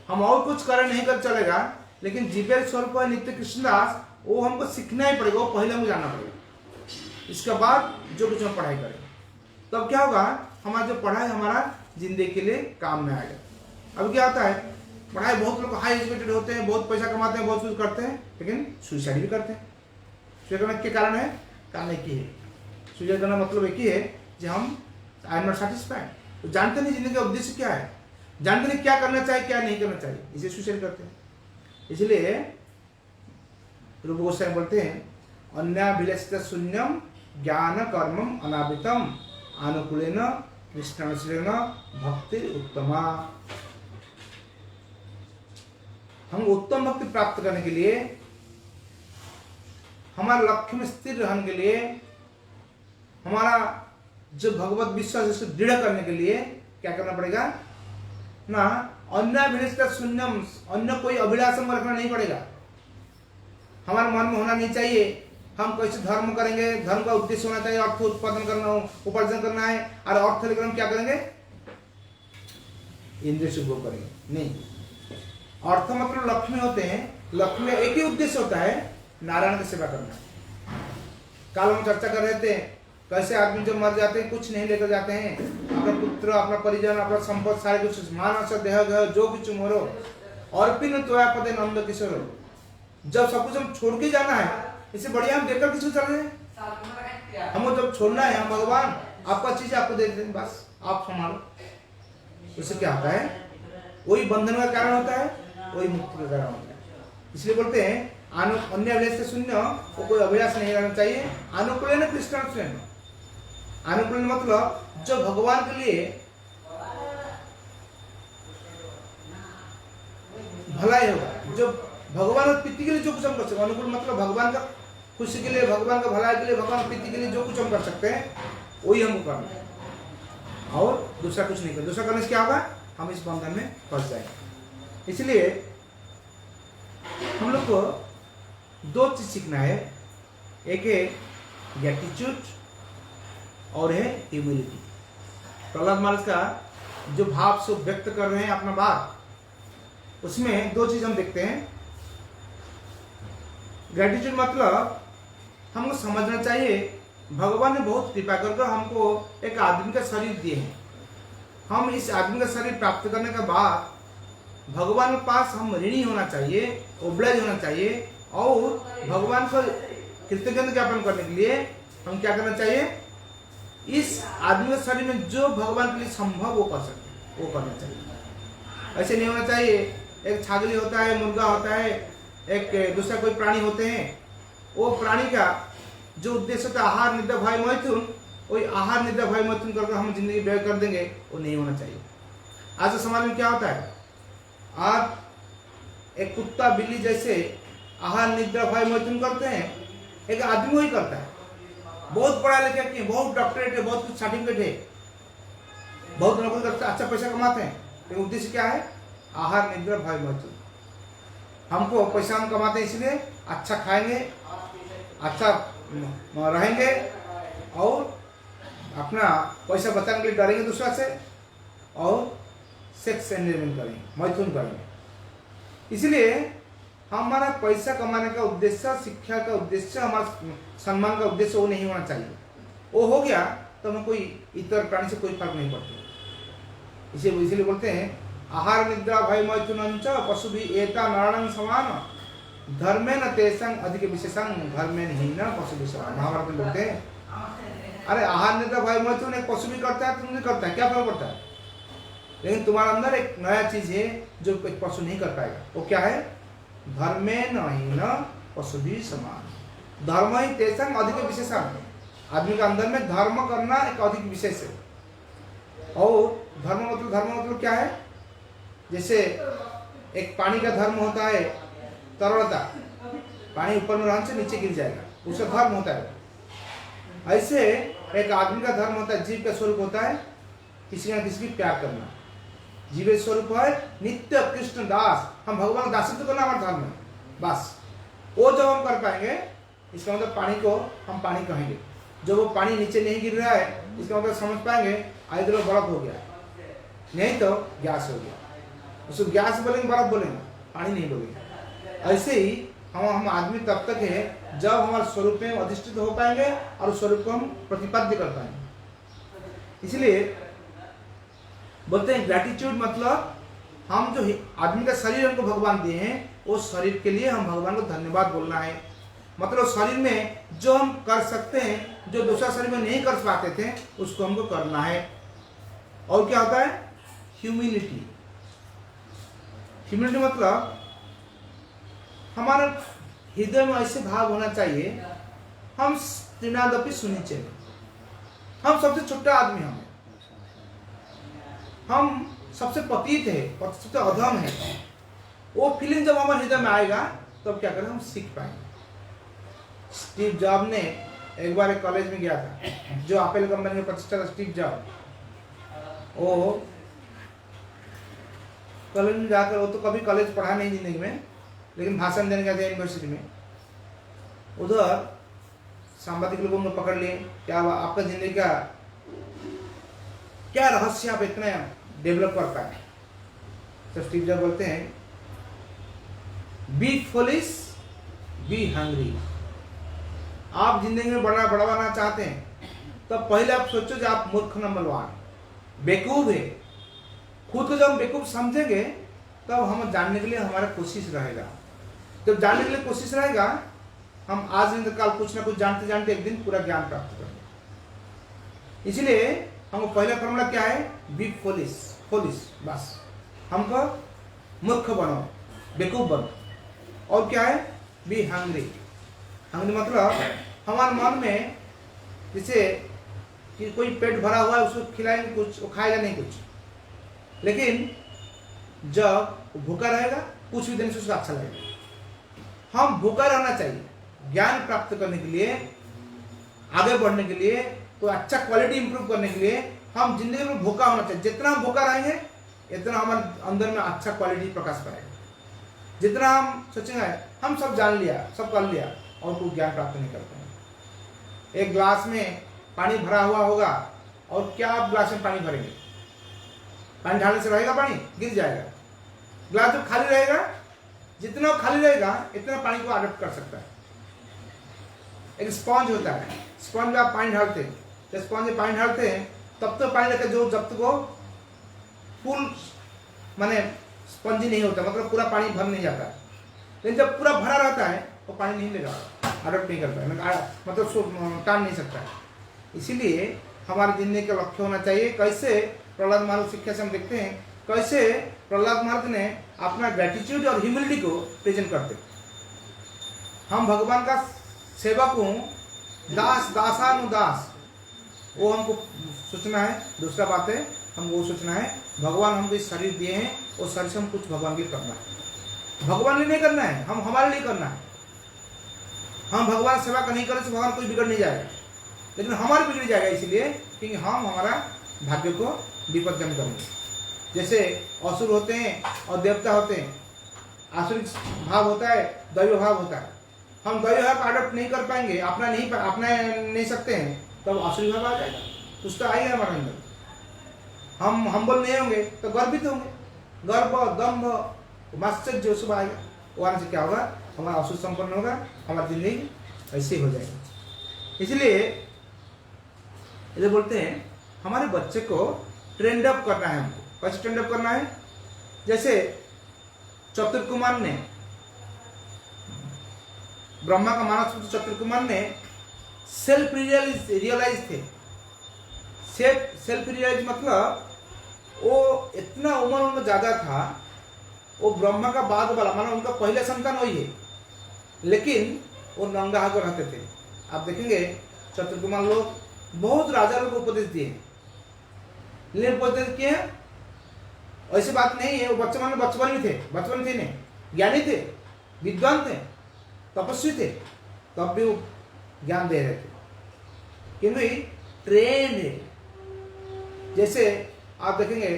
हम और कुछ करें नहीं कर चलेगा, लेकिन जीवेर स्वरूप है नित्य कृष्ण दास, वो हमको सीखना ही पड़ेगा, वो पहले हमको जानना पड़ेगा। इसके बाद जो कुछ हम पढ़ाई करेंगे, तब तो क्या होगा, हमारा जो पढ़ाई हमारा जिंदगी के लिए काम में आएगा। अब क्या होता है, पढ़ाई बहुत लोग हाई एजुकेटेड होते हैं, बहुत पैसा कमाते हैं, बहुत कुछ करते हैं, लेकिन सुसाइड भी करते हैं। सुसाइड करने के कारण है, कारण एक ही है, सुसाइड करना मतलब एक ही है कि हम आई एम नॉट सेटिस्फाइड, तो जानते नहीं जिंदगी का उद्देश्य क्या है, जानते नहीं क्या करना चाहिए क्या नहीं करना चाहिए, इसे सुसाइड करते हैं। इसलिए रूप गोस्वामी बोलते हैं, अन्याभिलषित शून्यम ज्ञान कर्मम अनावृतम अनुकूलेन कृष्णानुसरेण भक्ति उत्तमा। हम उत्तम भक्ति प्राप्त करने के लिए, हमारे लक्ष्य में स्थिर रहने के लिए, हमारा जो भगवत विश्वास इसको दृढ़ करने के लिए क्या करना पड़ेगा ना, अन्याभिलषित शून्यम, अन्य कोई अभिलाषा में रखना नहीं पड़ेगा। हमारे मन में होना नहीं चाहिए हम कैसे धर्म करेंगे, धर्म का उद्देश्य होना चाहिए अर्थ उत्पादन करना, उपार्जन करना है, और अर्थ लेकर हम क्या करेंगे, इंद्रिय से भोग करेंगे, नहीं। अर्थ मतलब लक्ष्मी होते हैं, लक्ष्मी में एक ही उद्देश्य होता है, नारायण की सेवा करना। कल हम चर्चा कर रहे थे कैसे आदमी जो मर जाते हैं कुछ नहीं लेकर जाते हैं, अपना पुत्र, अपना परिजन, अपना संपत्ति, सारे कुछ मान देह गयो जो कुछ मोरो और पिन त्वया पदे नंद किशोर। जब सब कुछ हम छोड़ के जाना है, इससे बढ़िया हम देकर किसी चल रहे हैं। हमको जब छोड़ना है, हम भगवान आपका चीज आपको दे देते हैं, बस आप संभालो। उससे क्या होता है, वही बंधन का कारण होता है, वही मुक्ति का कारण होता है। इसलिए बोलते हैं अन्य अभिलाष से शून्य, वो कोई अभिलाष नहीं रहना चाहिए। अनुकूल कृष्ण, अनुकूल मतलब जो भगवान के लिए भलाई होगा, जो भगवान और प्रीति के लिए जो कुछ हम कर सकते हैं। अनुकूल मतलब भगवान का खुशी के लिए, भगवान का भलाई के लिए, भगवान प्रीति के लिए जो कुछ हम कर सकते हैं वही हमको करना है, और दूसरा कुछ नहीं करना। दूसरा करने से क्या होगा, हम इस बंधन में फंस जाएंगे। इसलिए हम लोग को दो चीज सीखना है, एक है ग्रेटिट्यूड और है ह्यूमिलिटी। प्रहलाद महाराज का जो भाव से व्यक्त कर रहे हैं अपना बात, उसमें दो चीज हम देखते हैं। ग्रेटिट्यूड मतलब हमको समझना चाहिए भगवान ने बहुत कृपा करके हमको एक आदमी का शरीर दिए हैं। हम इस आदमी का शरीर प्राप्त करने के बाद भगवान के पास हम ऋणी होना चाहिए, ओब्लाइज होना चाहिए, और भगवान को कृतज्ञता ज्ञापन करने के लिए हम क्या करना चाहिए, इस आदमी के शरीर में जो भगवान के लिए संभव वो कर सकते वो करना चाहिए। ऐसे नहीं होना चाहिए एक छागली होता है, मुर्गा होता है, एक दूसरा कोई प्राणी होते हैं, वो प्राणी का जो उद्देश्य होता है आहार निद्रा भय मैथुन, वही आहार निद्रा भय मैथुन करके हम जिंदगी व्यय कर देंगे, वो नहीं होना चाहिए। आज के समाज में क्या होता है, आज एक कुत्ता बिल्ली जैसे आहार निद्रा भय मैथुन करते हैं, एक आदमी वही करता है, बहुत पढ़ा लिखा है, बहुत डॉक्टरेट है, बहुत कुछ सर्टिफिकेट है, बहुत नौकरी करते हैं, अच्छा पैसा कमाते हैं, लेकिन उद्देश्य क्या है, आहार निद्रा भय मैथुन। हमको पैसा हम कमाते हैं इसलिए अच्छा खाएंगे, अच्छा रहेंगे, और अपना पैसा बचाने के लिए डरेंगे दूसरा से, और सेक्स एंजॉयमेंट करेंगे, मैथुन करेंगे। इसलिए हमारा पैसा कमाने का उद्देश्य, शिक्षा का उद्देश्य, हमारा सम्मान का उद्देश्य वो नहीं होना चाहिए। वो हो गया तो हमें कोई इतर प्राणी से कोई फर्क नहीं पड़ता। इसीलिए बोलते हैं आहार निद्रा भय मैथुन पशु भी एता नारायण समान धर्मेन तेसंग अधिक विशेषंग धर्मेन हीन पशु भी समान। महाभारत में बोलते हैं अरे आहार निद्रा भय मैथुन एक पशु भी करता है, तुम भी करता है, क्या फर्क पड़ता है, लेकिन तुम्हारे अंदर एक नया चीज है जो एक पशु नहीं कर पाएगा। वो क्या है, धर्मेन हीन पशु भी समान। धर्म ही तेसंग अधिक विशेषंग, आदमी का अंदर में धर्म करना एक अधिक विशेष है। और धर्म मतलब क्या है, जैसे एक पानी का धर्म होता है तरलता, पानी ऊपर में रहने से नीचे गिर जाएगा, उसका धर्म होता है। ऐसे एक आदमी का धर्म होता है, जीव का स्वरूप होता है किसी न किसी की प्यार करना। जीव स्वरूप है नित्य कृष्ण दास, हम भगवान का दासित्व करना हमारा धर्म है। बस वो जब हम कर पाएंगे इसका मतलब पानी को हम पानी कहेंगे। जब वो पानी नीचे नहीं गिर रहा है इसका मतलब समझ पाएंगे आइदर बर्फ हो गया, नहीं तो गैस हो गया। उसको गैस बोलेंगे, बर्फ बोलेंगे, पानी नहीं बोलेंगे। ऐसे ही हम आदमी तब तक है जब हमारे स्वरूप में अधिष्ठित हो पाएंगे और उस स्वरूप को हम प्रतिपाद्य कर पाएंगे। इसलिए बोलते हैं ग्रैटिट्यूड मतलब हम जो आदमी का शरीर हमको भगवान दिए हैं वो शरीर के लिए हम भगवान को धन्यवाद बोलना है। मतलब शरीर में जो हम कर सकते हैं, जो दूसरा शरीर में नहीं कर पाते थे, उसको हमको करना है। और क्या होता है? ह्यूमिलिटी। ह्यूमिलिटी मतलब हमारे हृदय में ऐसे भाव होना चाहिए, हम तृणादपि सुनिचे, हम सबसे छोटा आदमी, हम सबसे पतित है और सबसे अधम है। वो फीलिंग जब हमारे हृदय में आएगा तब तो क्या करें, हम सीख पाएंगे। स्टीव जॉब ने एक बार एक कॉलेज में गया था, जो एप्पल कंपनी में प्रतिष्ठा था स्टीव जॉब। वो कॉलेज में जाकर, वो तो कभी कॉलेज पढ़ा नहीं जिंदगी में, लेकिन भाषण देने गया था यूनिवर्सिटी में। उधर सांबादिक लोगों ने पकड़ लिए, क्या आपका जिंदगी का क्या रहस्य आप इतना डेवलप कर पाए? तो स्टीव जॉब बोलते हैं, बी फुलिश बी हंग्री। आप जिंदगी में बढ़ाना चाहते हैं तब पहले आप सोचो कि आप मूर्ख नंबर 1 बेवकूफ है। खुद को जब हम बेवकूफ समझेंगे तब हम जानने के लिए हमारा कोशिश रहेगा। जब जानने के लिए कोशिश रहेगा, हम आज नहीं तो कल कुछ ना कुछ जानते जानते एक दिन पूरा ज्ञान प्राप्त करेंगे। इसलिए हमको पहला फॉर्मूला क्या है? बी फुलिश, बस हमको मूर्ख बनो, बेवकूफ बनो। और क्या है? Be hungry. हंग्री मतलब हमारे मन में जैसे कि कोई पेट भरा हुआ है, उसको खिलाएंगे कुछ, वो खाएगा नहीं कुछ, लेकिन जब भूखा रहेगा कुछ भी देने से उसको अच्छा लगेगा। हम भूखा रहना चाहिए ज्ञान प्राप्त करने के लिए, आगे बढ़ने के लिए, कोई अच्छा क्वालिटी इंप्रूव करने के लिए हम जिंदगी में भूखा होना चाहिए। जितना हम भूखा रहेंगे इतना हमारे अंदर में अच्छा क्वालिटी प्रकाश पाएगा। जितना हम सोचेंगे हम सब जान लिया, सब कर लिया, और कोई ज्ञान प्राप्त नहीं कर पाएंगे। एक ग्लास में पानी भरा हुआ होगा और क्या आप ग्लास में पानी भरेंगे? पानी ढालने से रहेगा? पानी गिर जाएगा। ग्लास जब खाली रहेगा, जितना खाली रहेगा इतना पानी को अडॉप्ट कर सकता है। एक स्पॉन्ज होता है, स्पॉन्ज में आप पानी डालते हैं, जब स्पॉन्ज में पानी डालते हैं तब तो पानी रहता है, जो जब तक वो फुल माने स्पंजी नहीं होता, मतलब पूरा पानी भर नहीं जाता। लेकिन जब पूरा भरा रहता है वो पानी नहीं लेगा, अडॉप्ट नहीं करता है, मतलब टान नहीं सकता है। इसीलिए हमारे जिंदगी का लक्ष्य होना चाहिए। कैसे प्रहलाद महाराज शिक्षा से हम देखते हैं कैसे प्रहलाद महाराज ने अपना ग्रेटिट्यूड और ह्यूमिलिटी को प्रेजेंट करते। हम भगवान का सेवक हूँ, दास दासानुदास, वो हमको सोचना है। दूसरा बात है हमको वो सोचना है भगवान हमको इस शरीर दिए हैं, और शरीर से हम कुछ भगवान के करना है। भगवान के लिए नहीं करना है, हम हमारे लिए करना है। हम भगवान सेवा का नहीं करें तो भगवान कोई बिगड़ नहीं जाएगा, लेकिन हमारे बिगड़ जाएगा, इसलिए क्योंकि हम हमारा भाग्य को विपदगम करेंगे। जैसे असुर होते हैं और देवता होते हैं, आसुरिक भाव होता है, दैव भाव होता है। हम दैव भाव का अडॉप्ट नहीं कर पाएंगे, अपना नहीं सकते हैं, तब आसुरी भाव आ जाएगा, कुछ तो आएगा हमारे अंदर। हम हम्बल नहीं होंगे तो गर्वित होंगे, गर्व दम्भ मात्सर्य जो सब आएगा, वो आने से क्या होगा? हमारा असुर संपन्न होगा, हमारी जिंदगी ऐसे हो जाएगी। इसलिए इधर बोलते हैं हमारे बच्चे को ट्रेंड अप करना है। हमको कैसे ट्रेंड अप करना है? जैसे चतुर्कुमार ने, ब्रह्मा का मानस पुत्र चतुर्कुमार ने सेल्फ रियलाइज थे। सेल्फ रियलाइज मतलब वो इतना उम्र उनमें ज्यादा था, वो ब्रह्मा का बाद वाला, माना उनका पहले संतान वही है, लेकिन वो नंगा होकर रहते थे। आप देखेंगे चतुर्कुमार लोग बहुत राजा लोग को उपदेश दिए, लेकिन उपदेश किए ऐसी बात नहीं है। वो बचपन में थे नहीं, ज्ञानी थे, विद्वान थे, तपस्वी थे, तब भी वो ज्ञान दे रहे थे, क्योंकि ट्रेंड है। जैसे आप देखेंगे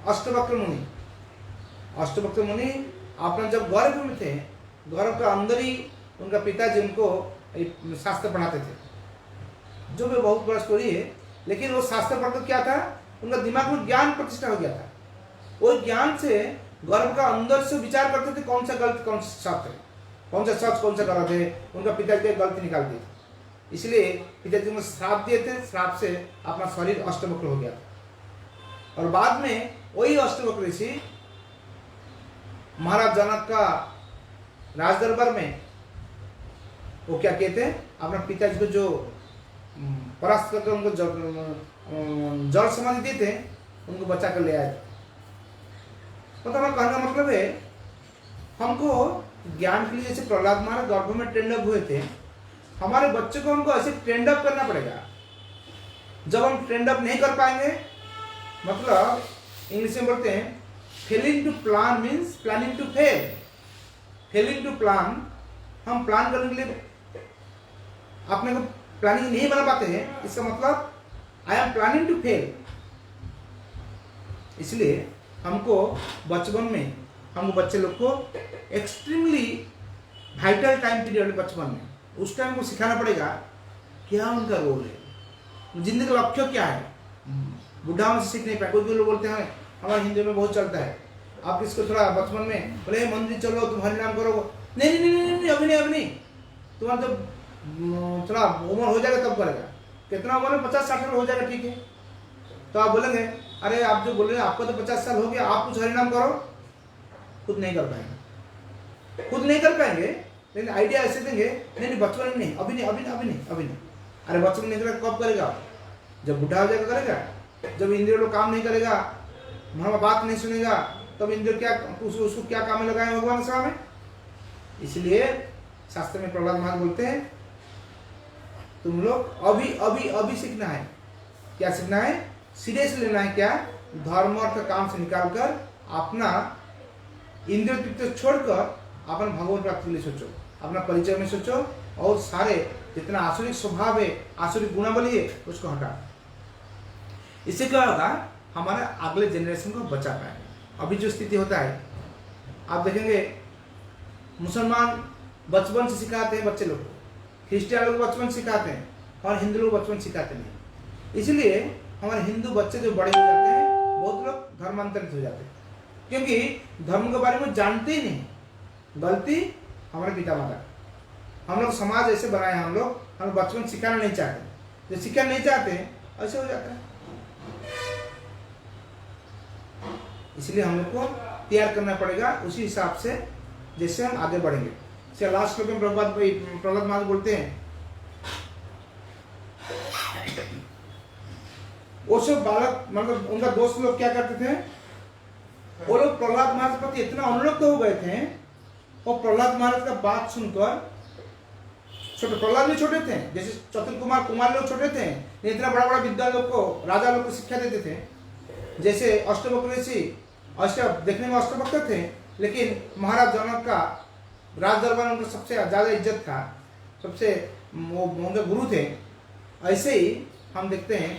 अष्टवक्र मुनि अपना जब गर्भ में थे, गर्भ का अंदर ही उनका पिताजी उनको शास्त्र पढ़ाते थे, जो भी बहुत बड़ा स्टोरी है। लेकिन वो शास्त्र पढ़कर क्या था, उनका दिमाग में ज्ञान प्रतिष्ठा हो गया था। वो ज्ञान से गर्भ का अंदर से विचार करते थे कौन सा गलत कौन सा सत्य है, कौन सा सच कौन सा गलत है। उनका पिताजी गलती निकालते थे, इसलिए पिताजी उनको श्राप दिए थे। श्राप से अपना शरीर अष्टवक्र हो गया था। और बाद में वही अष्टवक्र ऋषि महाराज जनक का राज दरबार में वो क्या कहते हैं, अपना पिताजी को जो परास्त करके उनको जल समाधि दिए थे, उनको बचा कर ले आए। मतलब हमारा कहने का मतलब है, हमको ज्ञान के लिए जैसे प्रहलाद महाराज गर्भ में ट्रेंड अप हुए थे, हमारे बच्चे को हमको ऐसे ट्रेंड अप करना पड़ेगा। जब हम ट्रेंड अप नहीं कर पाएंगे, मतलब इंग्लिश में बोलते हैं failing to plan means planning to fail. Failing to plan, हम प्लान करने के लिए अपने को प्लानिंग नहीं बना पाते हैं, इसका मतलब I am planning to fail. इसलिए हमको बचपन में, हमको बच्चे लोग को एक्सट्रीमली वाइटल टाइम पीरियड बचपन में, उस टाइम को सिखाना पड़ेगा क्या उनका रोल है, जिंदगी का लक्ष्य क्या है। बुढ़ाओं से सीख नहीं पाए। कोई लोग बोलते हैं, हमारे हिंदी में बहुत चलता है, आप इसको थोड़ा बचपन में बोले मंदिर चलो तुम हरि नाम करो, नहीं नहीं नहीं नहीं अभी नहीं, अभी नहीं, तुम्हारा जब थोड़ा उम्र हो जाएगा तब करेगा। कितना उम्र में 50-60 हो जाएगा, ठीक है। तो आप बोलेंगे अरे आप जो बोल रहे हैं आपका तो 50 साल हो गया, आप कुछ हरि नाम करो, खुद नहीं कर पाएंगे, खुद नहीं कर पाएंगे। लेकिन आइडिया ऐसे देंगे, नहीं नहीं बचपन में नहीं, अभी नहीं, अभी नहीं, अभी नहीं, अभी नहीं। अरे बचपन नहीं करेगा कब करेगा, जब बुढ़ा हो जाएगा करेगा। जब इंद्रिय लोग काम नहीं करेगा, हमारा बात नहीं सुनेगा, तब इंद्रिय क्या उसको क्या काम में लगाए भगवान के सामने। इसलिए शास्त्र में प्रहलाद महाराज बोलते हैं तुम लोग अभी अभी अभी सीखना है। क्या सीखना है, सीरियस लेना है। क्या, धर्म अर्थ काम से निकालकर अपना इंद्रिय तृप्ति छोड़कर अपन भगवत प्राप्ति के लिए सोचो, अपना परिचय में सोचो, और सारे जितना आसुरिक स्वभाव है, आसुरिक गुणावली है, उसको हटा। इससे क्या होगा, हमारे अगले जनरेशन को बचा पाएंगे। अभी जो स्थिति होता है आप देखेंगे, मुसलमान बचपन से सिखाते हैं बच्चे लोग को, क्रिश्चियन लोग बचपन सिखाते हैं, और हिंदू लोग बचपन सिखाते नहीं। इसलिए हमारे हिंदू बच्चे जो बड़े हो जाते हैं, बहुत लोग धर्मांतरित हो जाते हैं, क्योंकि धर्म के बारे में जानते ही नहीं। गलती हमारे पिता माता, हम लोग समाज ऐसे बनाए, हम बचपन सिखाना नहीं चाहते, जो सिखाना नहीं चाहते ऐसे हो जाता है। इसलिए हम लोग को तैयार करना पड़ेगा उसी हिसाब से, जैसे हम आगे बढ़ेंगे। से लास्ट श्लोक में प्रहलाद महाराज बोलते हैं, वो सब बालक मतलब उनका दोस्त लोग क्या करते थे, वो लोग प्रहलाद महाराज प्रति इतना अनुरक्त हो गए थे, और प्रहलाद महाराज का बात सुनकर, छोटे प्रहलाद भी छोटे थे, जैसे चतुर कुमार लोग छोटे थे, इतना बड़ा बड़ा विद्वान लोग को, राजा लोग को शिक्षा देते थे। जैसे अष्टवक्र ऋषि देखने में अष्टवक्र थे, लेकिन महाराज जनक का राज दरबार में उनका सबसे ज्यादा इज्जत था, सबसे वो उनके गुरु थे। ऐसे ही हम देखते हैं,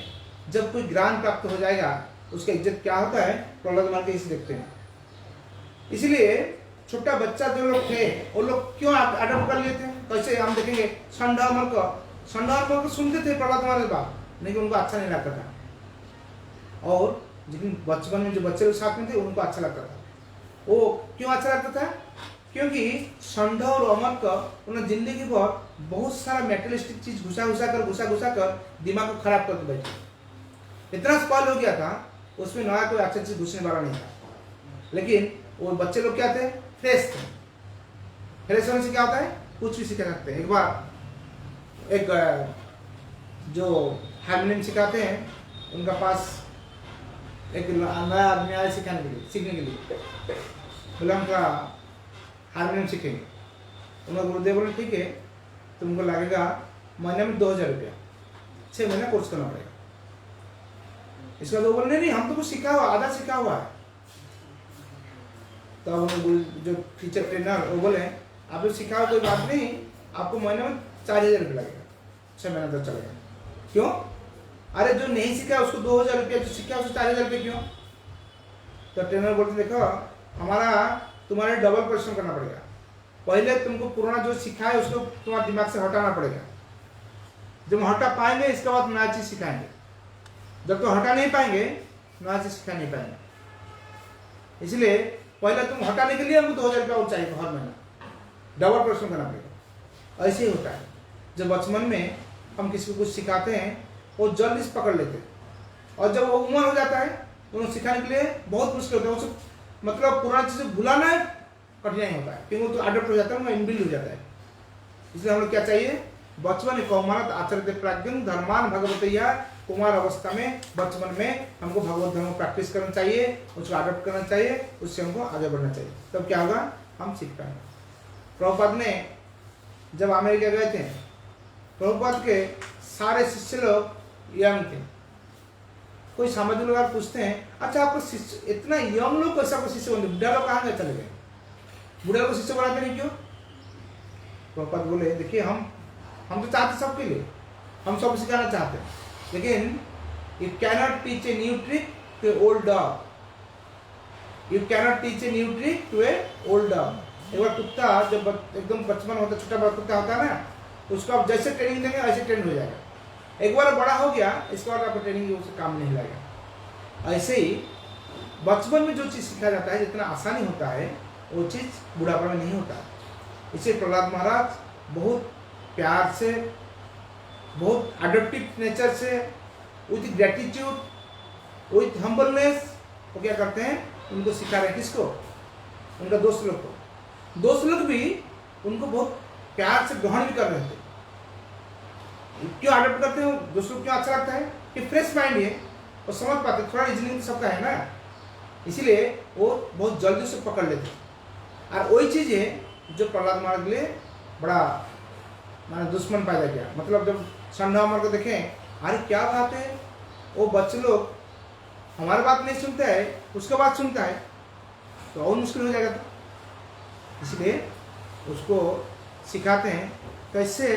जब कोई ज्ञान प्राप्त हो जाएगा उसका इज्जत क्या होता है, प्रहलाद महाराज के इसे देखते हैं। इसलिए छोटा बच्चा जो लोग थे, वो लोग क्यों अडॉप्ट कर लिए थे। कैसे हम देखेंगे, संडामर को सुनते थे प्रहलाद महाराज बात, लेकिन उनको अच्छा नहीं लगता था। और लेकिन बचपन में जो बच्चे लोग साथ में थे उनको अच्छा लगता था। वो क्यों अच्छा लगता था, क्योंकि संडा और अमर का उन्होंने जिंदगी भर बहुत सारा मेटेरियलिस्टिक चीज घुसा कर दिमाग को खराब करके बैठे, इतना स्पॉइल हो गया था, उसमें नया कोई अच्छा चीज घुसने वाला नहीं था। लेकिन वो बच्चे लोग क्या थे, फ्रेश थे। फ्रेश होने से क्या होता है, कुछ भी सीख सकते हैं। एक बार एक जो हारमोनियम सिखाते हैं, उनका पास एक नया आदमी आया सीखने के लिए बोले हमका हारमोनियम सीखेंगे। उनका गुरुदेव बोले ठीक है, तुमको लगेगा महीने में 2000 रुपया, 6 महीना कोर्स करना पड़ेगा। इसका तो बोले नहीं हम तो कुछ सीखा हुआ, आधा सीखा हुआ है। तो जो टीचर ट्रेनर वो बोले आप जो सीखा हुआ कोई बात नहीं, आपको महीने में 4000 रुपया लगेगा, 6 महीना तक चलेगा। क्यों, अरे जो नहीं सीखा उसको 2000 रुपया, जो सीखा उसको 4000 रुपये क्यों। तो ट्रेनर बोलते देखो हमारा तुम्हारे डबल परिश्रम करना पड़ेगा, पहले तुमको पुराना जो सीखा है उसको तुम्हारे दिमाग से हटाना पड़ेगा। जब हटा पाएंगे इसके बाद नया चीज सिखाएंगे। जब तो हटा नहीं पाएंगे नया चीज सिखा नहीं पाएंगे। इसलिए पहले तुम हटाने के लिए हमको 2000 रुपया और चाहिए हर महीना, डबल परिश्रम करना पड़ेगा। ऐसे ही होता है। जब बचपन में हम किसी को कुछ सिखाते हैं वो जल्दी से पकड़ लेते हैं, और जब वो उम्र हो जाता है तो उन्हें सिखाने के लिए बहुत मुश्किल होता है। उसको मतलब पुरानी चीज़ें भुलाना है कठिनाई होता है, क्योंकि वो तो अडॉप्ट हो जाता है, इनबिल्ड हो जाता है। इसलिए हम लोग क्या चाहिए, बचपन कौमारत आचरित प्राज्ञम धर्मान भगवतैया, कुमार अवस्था में बचपन में हमको भगवत धर्म प्रैक्टिस करना चाहिए, उसको अडॉप्ट करना चाहिए, उससे हमको आगे बढ़ना चाहिए। तब क्या होगा, हम सीख पाएंगे। प्रभुपाद ने जब अमेरिका गए थे, प्रभुपाद के सारे शिष्य लोग यंग थे। कोई सामाजिक लोग पूछते हैं, अच्छा आपको शिष्य इतना यंग लोग कैसा को शिष्य बनते, बुढ़ा लोग कहाँ गए चले गए, बुढ़ा लोग को शिष्य बनाते नहीं क्यों? प्रभुपाद बोले, देखिए हम तो चाहते सबके लिए, हम सब सिखाना चाहते हैं, लेकिन you cannot teach a new trick to a old dog. You cannot teach a new trick to a old dog. एक बार कुत्ता जब एकदम बचपन होता, छोटा बड़ा कुत्ता होता है ना, उसको आप जैसे ट्रेनिंग देंगे वैसे ट्रेंड हो जाएगा। एक बार बड़ा हो गया, इसके बाद आपका ट्रेनिंग उससे काम नहीं लगेगा। ऐसे ही बचपन में जो चीज़ सीखा जाता है, जितना आसानी होता है वो चीज़ बुढ़ापा में नहीं होता। इसे प्रहलाद महाराज बहुत प्यार से, बहुत अडॉप्टिव नेचर से, विथ ग्रेटिट्यूड, विथ हम्बलनेस, वो क्या करते हैं, उनको सिखा रहे हैं। किसको? उनका दोस्त लोग को। दोस्त लोग भी उनको बहुत प्यार से ग्रहण भी कर रहे थे। क्यों अडॉप्ट करते हो, दोस्तों क्यों अच्छा लगता है कि फ्रेश माइंड है और समझ पाते, थोड़ा रीजनिंग तो सबका है ना, इसीलिए वो बहुत जल्दी से पकड़ लेते। और वही चीज़ है जो प्रहलाद महाराज के लिए बड़ा माने दुश्मन पैदा किया। मतलब जब संडामर को देखें, अरे क्या बात है, वो बच्चे लोग हमारी बात नहीं सुनता है, उसका बात सुनता है, तो और मुश्किल हो जाएगा। तो इसलिए उसको सिखाते हैं कैसे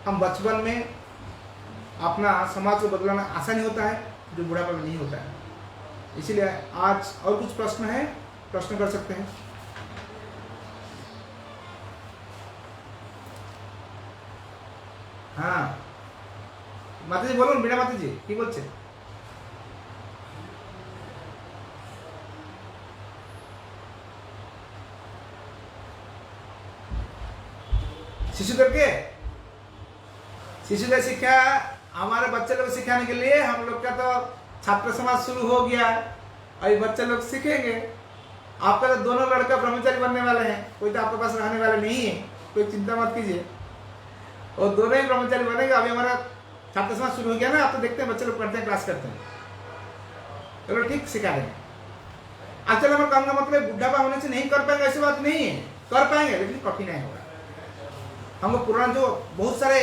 हम बचपन में अपना समाज को बदलाना आसानी होता है, जो बुढ़ापा में नहीं होता है। इसीलिए आज और कुछ प्रश्न है, प्रश्न कर सकते हैं। हाँ माता जी बोलो, बेटा माता जी की बोलছে? शिशुদের शिक्षा हमारे बच्चे लोग सिखाने के लिए हम लोग का तो छात्र समाज शुरू हो गया। अभी बच्चे लोग सीखेंगे। आपका तो दोनों लड़का ब्रह्मचारी बनने वाले हैं, कोई तो आपके पास रहने वाले नहीं है, कोई चिंता मत कीजिए, और दोनों ही ब्रह्मचारी बनेंगे। अभी हमारा छात्र समाज शुरू हो गया ना, आप तो देखते हैं बच्चे लोग पढ़ते हैं, क्लास करते हैं। चलो ठीक, सिखा देंगे। अचल मैं कहूँगा मतलब बुढ़ापा होने से नहीं कर पाएंगे ऐसी बात नहीं है, कर पाएंगे, लेकिन कठिनाई होगा। हमको पुराना जो बहुत सारे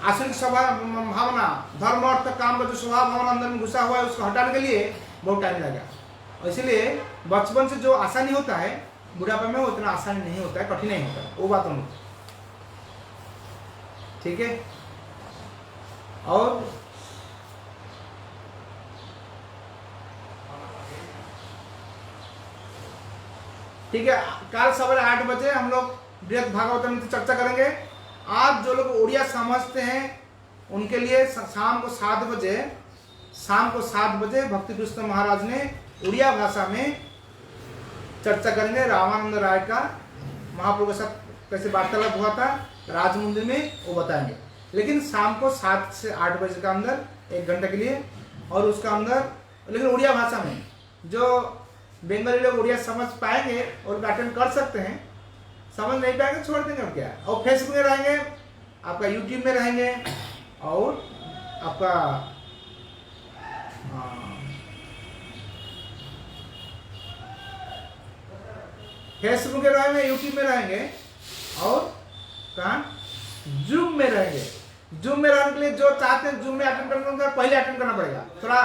आसनिक स्वभाव भावना, धर्म अर्थ काम का जो स्वभाव भावना अंदर में घुसा हुआ है, उसको हटाने के लिए बहुत टाइम लगेगा। इसलिए बचपन से जो आसानी होता है, बुढ़ापे में वो इतना आसानी नहीं होता है, कठिनाई होता है, वो बात हम ठीक है। और ठीक है, कल सवेरे 8 बजे हम लोग बृहद भागवतम में चर्चा करेंगे। आज जो लोग उड़िया समझते हैं उनके लिए शाम को 7 बजे भक्ति कृष्ण महाराज ने उड़िया भाषा में चर्चा करेंगे। रामानंद राय का महाप्रभु के साथ कैसे वार्तालाप हुआ था राज मंदिर में, वो बताएंगे। लेकिन शाम को 7 से 8 बजे का अंदर 1 घंटे के लिए, और उसका अंदर लेकिन उड़िया भाषा में। जो बंगाली लोग उड़िया समझ पाएंगे और अटेंड कर सकते हैं, समझ नहीं पाएंगे छोड़ देंगे और क्या। और फेसबुक में रहेंगे, आपका यूट्यूब में रहेंगे, और आपका फेसबुक में रहेंगे, यूट्यूब में रहेंगे, और कहाँ जूम में रहेंगे। जूम में रहने के लिए जो चाहते हैं जूम में अटेंड करना, पहले अटेंड करना पड़ेगा। थोड़ा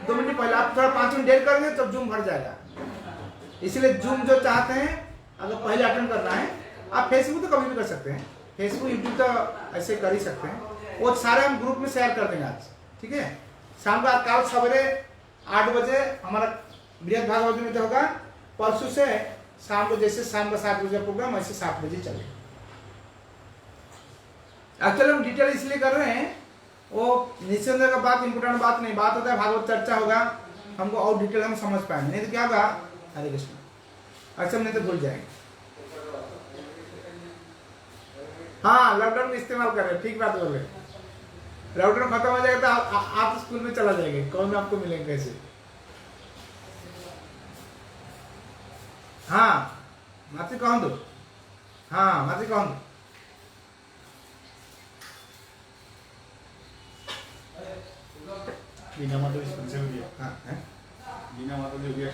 2 मिनट पहले, आप थोड़ा 5 मिनट देर करेंगे तब जूम भर जाएगा। इसलिए जूम जो चाहते हैं अगर पहले अटेंड करना है, आप फेसबुक तो कभी भी कर सकते हैं, फेसबुक यूट्यूब तो ऐसे कर ही सकते हैं। वो सारे हम ग्रुप में शेयर कर देंगे आज, ठीक है। शाम को कल सवेरे 8 बजे हमारा बृहद भागवत में होगा। परसों से शाम को जैसे शाम का 7 बजे का प्रोग्राम ऐसे 7 बजे चले। एक्चुअली हम डिटेल इसलिए कर रहे हैं, वो निस्संदेह का बात इंपोर्टेंट बात नहीं, बात होता है भागवत चर्चा होगा, हमको और डिटेल हम समझ पाएंगे, नहीं तो क्या होगा, हरे कृष्ण, अच्छा नहीं तो भूल जाएंगे। हाँ, लॉकडाउन में इस्तेमाल कर रहे, ठीक बात बोल रहे। लॉकडाउन खत्म हो जाएगा तो आप स्कूल में चला जाएंगे, कौन आपको मिलेंगे कैसे? हाँ माती कौन दो, हाँ माती कौन दो, बिना मतलब स्पॉन्सर हो गया। हाँ है बिना मतलब हो गया।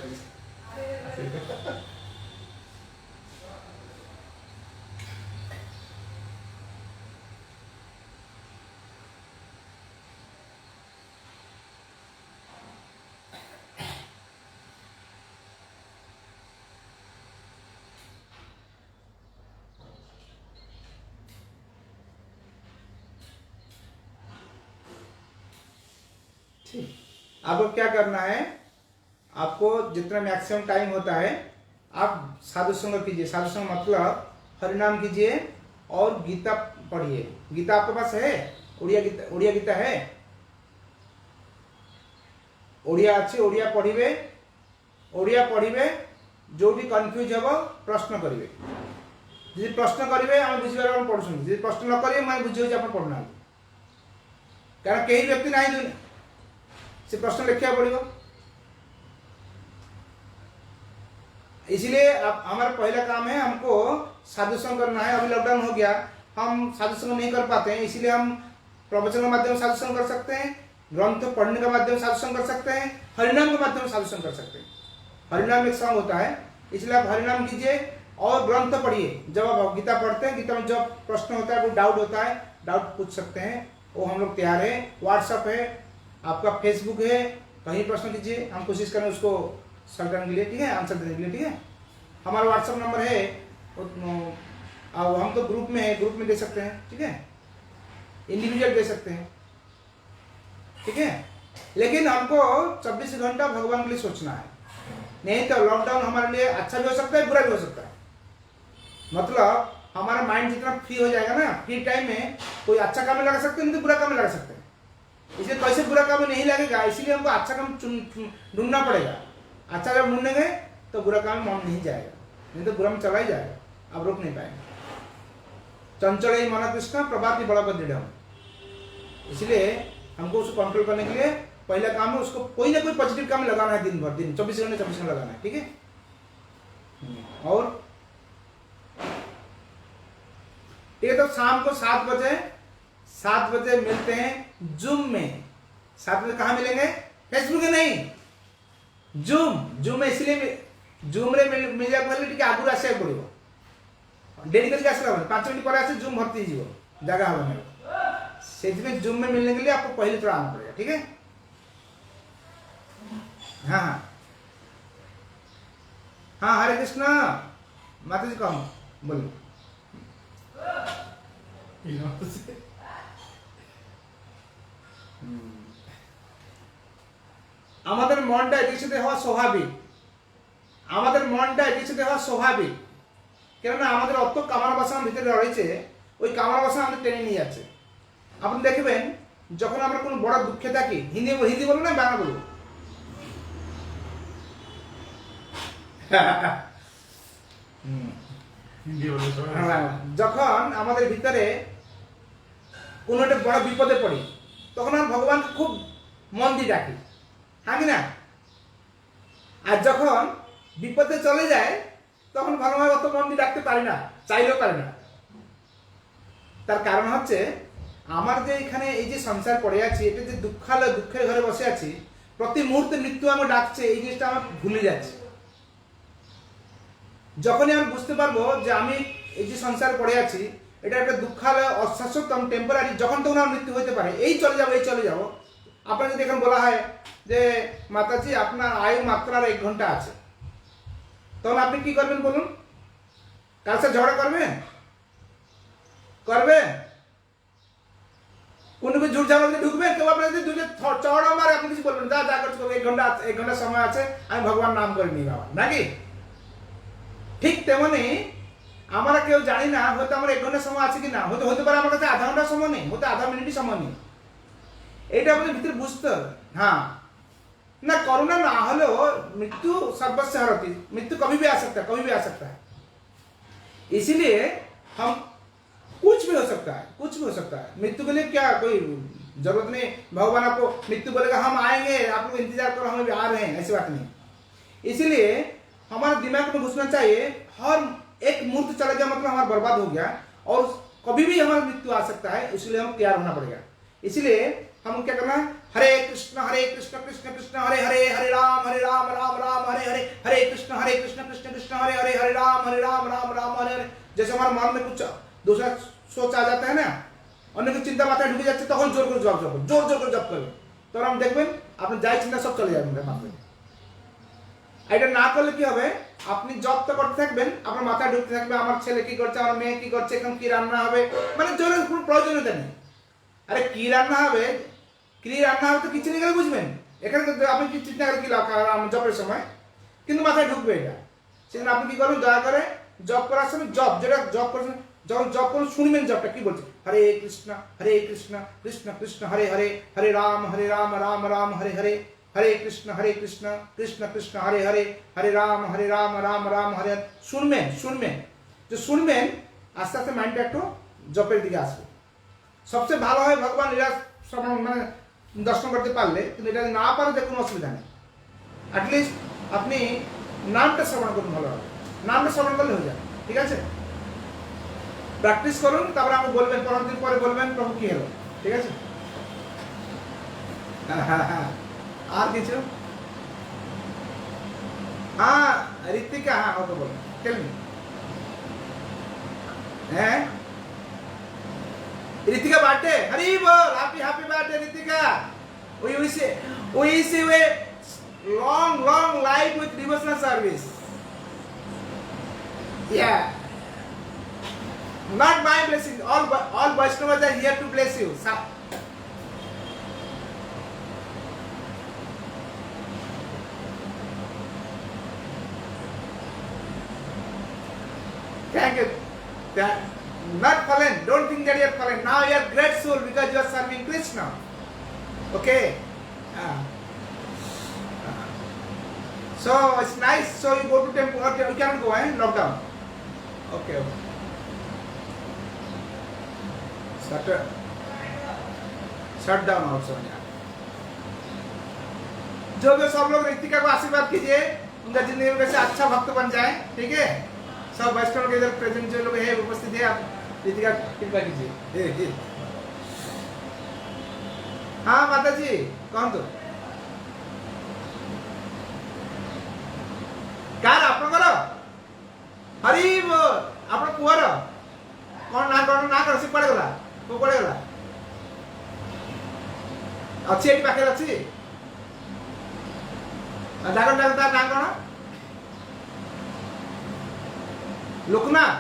ठीक, आपको क्या करना है, आपको जितना मैक्सिमम टाइम होता है आप साधु संग कीजिए। साधु संग मतलब हरिनाम कीजिए और गीता पढ़िए। गीता आपके पास है? ओडिया गीता, ओडिया गीता है? ओडिया अच्छी, ओडिया पढ़िए, ओडिया पढ़िए, जो भी कन्फ्यूज हे प्रश्न करिवे। जी प्रश्न करिवे हम बुझिबार हम पढुछन, जी प्रश्न न करिवे मैं बुझियो जे अपन पढना, कारण कई व्यक्ति नहीं से प्रश्न लिखा पड़ेगा। इसलिए अब हमारा पहला काम है, हमको साधु संग करना है। अभी लॉकडाउन हो गया, हम साधु संग नहीं कर पाते हैं, इसलिए हम प्रवचन के माध्यम से साधु संग कर सकते हैं, ग्रंथ पढ़ने के माध्यम से साधु संग कर सकते हैं, हरिनाम के माध्यम से साधु संग कर सकते हैं। हरिनाम एक संग होता है, इसलिए आप हरिनाम कीजिए और ग्रंथ पढ़िए। जब आप गीता पढ़ते हैं, गीता में जब प्रश्न होता है, कोई डाउट होता है, डाउट पूछ सकते हैं, वो हम लोग तैयार है। व्हाट्सअप है, आपका फेसबुक है, कहीं प्रश्न कीजिए, हम कोशिश करें उसको सॉल्व करने के लिए, ठीक है, आंसर देने के लिए, ठीक है। हमारा व्हाट्सअप नंबर है, अब हम तो ग्रुप में है, ग्रुप में दे सकते हैं, ठीक है, इंडिविजुअल दे सकते हैं, ठीक है। लेकिन हमको 24 घंटा भगवान के लिए सोचना है, नहीं तो लॉकडाउन हमारे लिए अच्छा भी हो सकता है, बुरा भी हो सकता है। मतलब हमारा माइंड जितना फ्री हो जाएगा ना, फ्री टाइम में कोई अच्छा काम में लगा सकते हैं, नहीं तो बुरा काम में लगा सकते हैं। इसलिए कैसे बुरा काम में नहीं लगेगा, इसलिए हमको अच्छा काम ढूंढना पड़ेगा। अच्छा जब ढूंढेंगे तो बुरा काम में मन नहीं जाएगा, नहीं तो बुरा में चला ही जाएगा, आप रोक नहीं पाएंगे। चंचल ही मन कृष्ण प्रभाति बड़ा दृढ़, इसलिए हमको उसको कंट्रोल करने के लिए पहला काम है उसको कोई ना कोई पॉजिटिव काम में लगाना है, दिन भर, दिन 24 घंटे 24 घंटे लगाना है, ठीक है। और ठीक है, तो शाम को 7 बजे मिलते हैं जूम में। 7 बजे कहाँ मिलेंगे? फेसबुक में नहीं, जूम में। इसलिए जूम रे मिल जाए पहले टिके आगुर आसे पड़ो, डेरी करके आसला 5 मिनट पर आसे जूम भर्ती जीव जगह हमें, से जूम में मिलने के लिए आपको पहले थोड़ा आना पड़ेगा, ठीक है। हाँ हाँ हाँ, हरे कृष्ण माता जी कहो, बोलो। আমাদের মনটা এদিক সেদিক হওয়া স্বাভাবিক, আমাদের মনটা এদিক সেদিক হওয়া স্বাভাবিক, কেননা আমাদের অত কামনা বাসনা ভিতরে রয়েছে, ওই কামনা বাসনা আমাদের টেনে নিয়ে যাচ্ছে। আপনি দেখবেন যখন আমরা কোনো বড় দুঃখে থাকি, হিন্দি বলবো না বাংলা বলবো, যখন আমাদের ভিতরে কোনো একটা বড় বিপদে পড়ি, তখন আমরা ভগবানকে খুব মন দিয়ে ডাকি, হ্যাঁ কি না? আর যখন বিপদে চলে যায় তখন ভালোভাবে অত মন দিয়ে ডাকতে পারি না, চাইলেও পারি না। তার কারণ হচ্ছে আমার যে এখানে এই যে সংসার পড়ে আছি, এটা যে দুঃখালয়, দুঃখের ঘরে বসে আছি, প্রতি মুহূর্তে মৃত্যু আমাকে ডাকছে, এই জিনিসটা আমার ভুলে যাচ্ছে। যখনই আমি বুঝতে পারবো যে আমি এই যে সংসার পড়ে আছি এটা একটা দুঃখালয়, অশাশ্বত, টেম্পোরারি, যখন তখন আমার মৃত্যু হতে পারে, এই চলে যাবো। আপনার যদি এখন বলা হয় যে মাতাজি আপনার আয়ু মাত্র আর 1 ঘন্টা আছে, তখন আপনি কি করবেন বলুন? কার সাথে ঝগড়া করবেন? কোনো কিছু ঝুট ঝামেলা ঢুকবেন? কেউ আপনার যদি দুটো চড়া মারে আপনি কিছু বলবেন, যা করতে 1 ঘন্টা সময় আছে, আমি ভগবান নাম করে নিই বাবা, নাকি? ঠিক তেমনি আমরা কেউ জানি না হয়তো আমার 1 ঘন্টা সময় আছে কি না, হয়তো হতে পারে আমার কাছে আধা ঘন্টা সময় নেই, হয়তো আধা মিনিটই সময় নেই। এটা আমাদের ভিতরে বুঝতে হবে। हाँ ना कोरोना ना हलो मृत्यु सर्वस्व हरती, मृत्यु कभी भी आ सकता है, कभी भी आ सकता है। इसीलिए हम कुछ भी हो सकता है, कुछ भी हो सकता है। मृत्यु के लिए क्या कोई जरूरत नहीं भगवान आपको मृत्यु बोलेगा हम आएंगे आप लोग इंतजार करो हम भी आ रहे हैं, ऐसी बात नहीं। इसीलिए हमारे दिमाग में घुसना चाहिए हर एक मुहूर्त चला गया मतलब हमारा बर्बाद हो गया और कभी भी हमारा मृत्यु आ सकता है, इसलिए हम तैयार होना पड़ेगा। इसलिए हम क्या करना है, हरे कृष्ण कृष्ण कृष्ण हरे हरे, हरे राम राम राम हरे हरे, हरे कृष्ण कृष्ण कृष्ण हरे हरे, हरे राम राम राम हरे हरे। जैसे हमारे मन में कुछ दूसरा सोच आ जाता है ना, अन्य की चिंता माথায় ঢুকে যাচ্ছে, তখন জোর করে জপ করবেন, জোর করে জপ করবেন, তখন আপনি দেখবেন আপনার যাই চিন্তা সব চলে যাবে মাথায়। এটা না করলে কি হবে, আপনি জব তো করতে থাকবেন, আপনার মাথায় ঢুকতে থাকবে আমার ছেলে কি করছে, আমার মেয়ে কি করছে, এখন কি রান্না হবে, মানে জোরের কোনো প্রয়োজনীয়তা নেই। আরে কি রান্না হবে তো কিছু নেই গেলে বুঝবেন, এখানে তো আপনি কি চিন্তা করে কি লাভ জবের সময়, কিন্তু মাথায় ঢুকবে এটা। সেজন্য আপনি কি করবেন, দয়া করে জব করার সময় যেটা জব করছেন যখন জব করুন শুনবেন জবটা কি বলছে, হরে কৃষ্ণ কৃষ্ণ কৃষ্ণ হরে হরে, হরে রাম রাম রাম হরে হরে, হরে কৃষ্ণ কৃষ্ণ কৃষ্ণ হরে হরে, হরে রাম রাম রাম হরে হরে। শুনবেন যে শুনবেন আস্তে আস্তে মাইন্ডটা একটু জপের দিকে আসবে। সবচেয়ে ভালো হয় ভগবান লীলা শ্রবণ মানে দর্শন করতে পারলে, কিন্তু এটা না পারে যে কোনো অসুবিধা নেই। অ্যাটলিস্ট আপনি নামটা শ্রবণ করুন, ভালো হবে, নামটা শ্রবণ করলে হয়ে যাবে, ঠিক আছে। প্র্যাকটিস করুন, তারপরে আপনি বলবেন 15 দিন পরে বলবেন প্রভু কি হলো, ঠিক আছে। হ্যাঁ আর কিছু, হ্যাঁ ঋতিকা, হ্যাঁ ওকে বলবেন, টেল মি। হ্যাঁ ऋतिका बर्थडे, हरी बोल, happy birthday Ritika. We wish you a long life with devotional service. Yeah. Not my blessing. All Vaishnavas are here to bless you. Thank you. Not fallen. Don't think that you are fallen. Now you are great soul because you are serving Krishna. Okay. So it's nice. So you go to temple. Okay, you cannot go. Lockdown. Okay. Shut down also. जो भी सब लोग ऋतिका को आशीर्वाद कीजिए, उनका जिंदगी में वैसे अच्छा भक्त बन जाए, ठीक है। सब वैष्णव के इधर प्रेजेंट जो लोग हैं उपस्थित है, आप ऋतिका कृपा कीजिए। हाँ माता जी कौन तो कार आप हरी बोल आप पुअर कौन ना कर सी पड़े गला को पड़े गला अच्छी एटी पाखे अच्छी डाक डाक तार ना कौन लोकनाथ।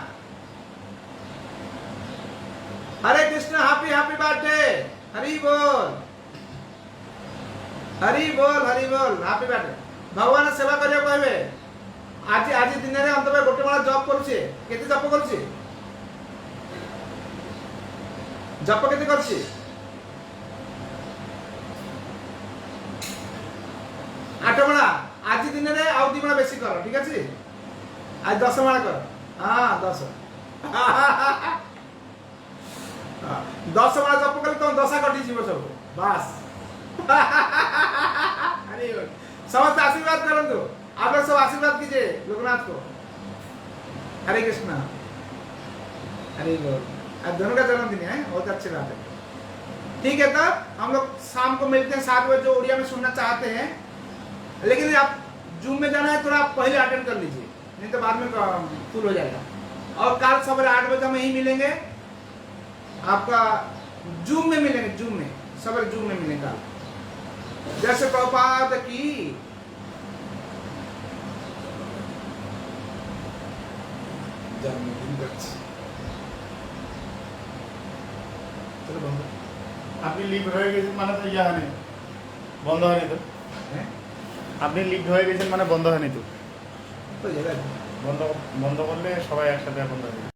हरे कृष्ण हैप्पी बर्थडे, हरी बोल हैप्पी बर्थडे। भगवान सेवा करिया कहबे आज दिन रे अंत में गोटे माला जप करूछे, केते जप करूछे, जप केते करछे, 8 माला आज दिन रे आउ 2 माला बेसी कर, ठीक আছে। आज 10 माला कर, हाँ 10 10 माला जप कले तो दशा कटि जीव सब बस। अरे समस्त आशीर्वाद करंतु, आप लोग सब आशीर्वाद कीजिए लोकनाथ को। हरे कृष्णा, हरे बोल। आज दोनों का जन्मदिन है, बहुत अच्छी बात है। ठीक है, तब हम लोग शाम को मिलते हैं 7 बजे, जो उड़िया में सुनना चाहते हैं। लेकिन आप जूम में जाना है थोड़ा पहले अटेंड कर लीजिए, नहीं तो बाद में फुल हो जाएगा। और कल सवेरे 8 बजे हम यहीं मिलेंगे, आपका जूम में मिलेंगे, जूम में सवेरे जूम में मिलेंगे। जैसे प्रभुपाद की जन्मदिन चलो बंद। আপনি লিভ হয়ে গেছেন মানে তো ইয়া হয়নি, বন্ধ হয়নি তো। আপনি লিভ হয়ে গেছেন মানে বন্ধ হয়নি তো। तो जगह বন্ধ বন্ধ করলে সবাই একসাথে বন্ধ হবে।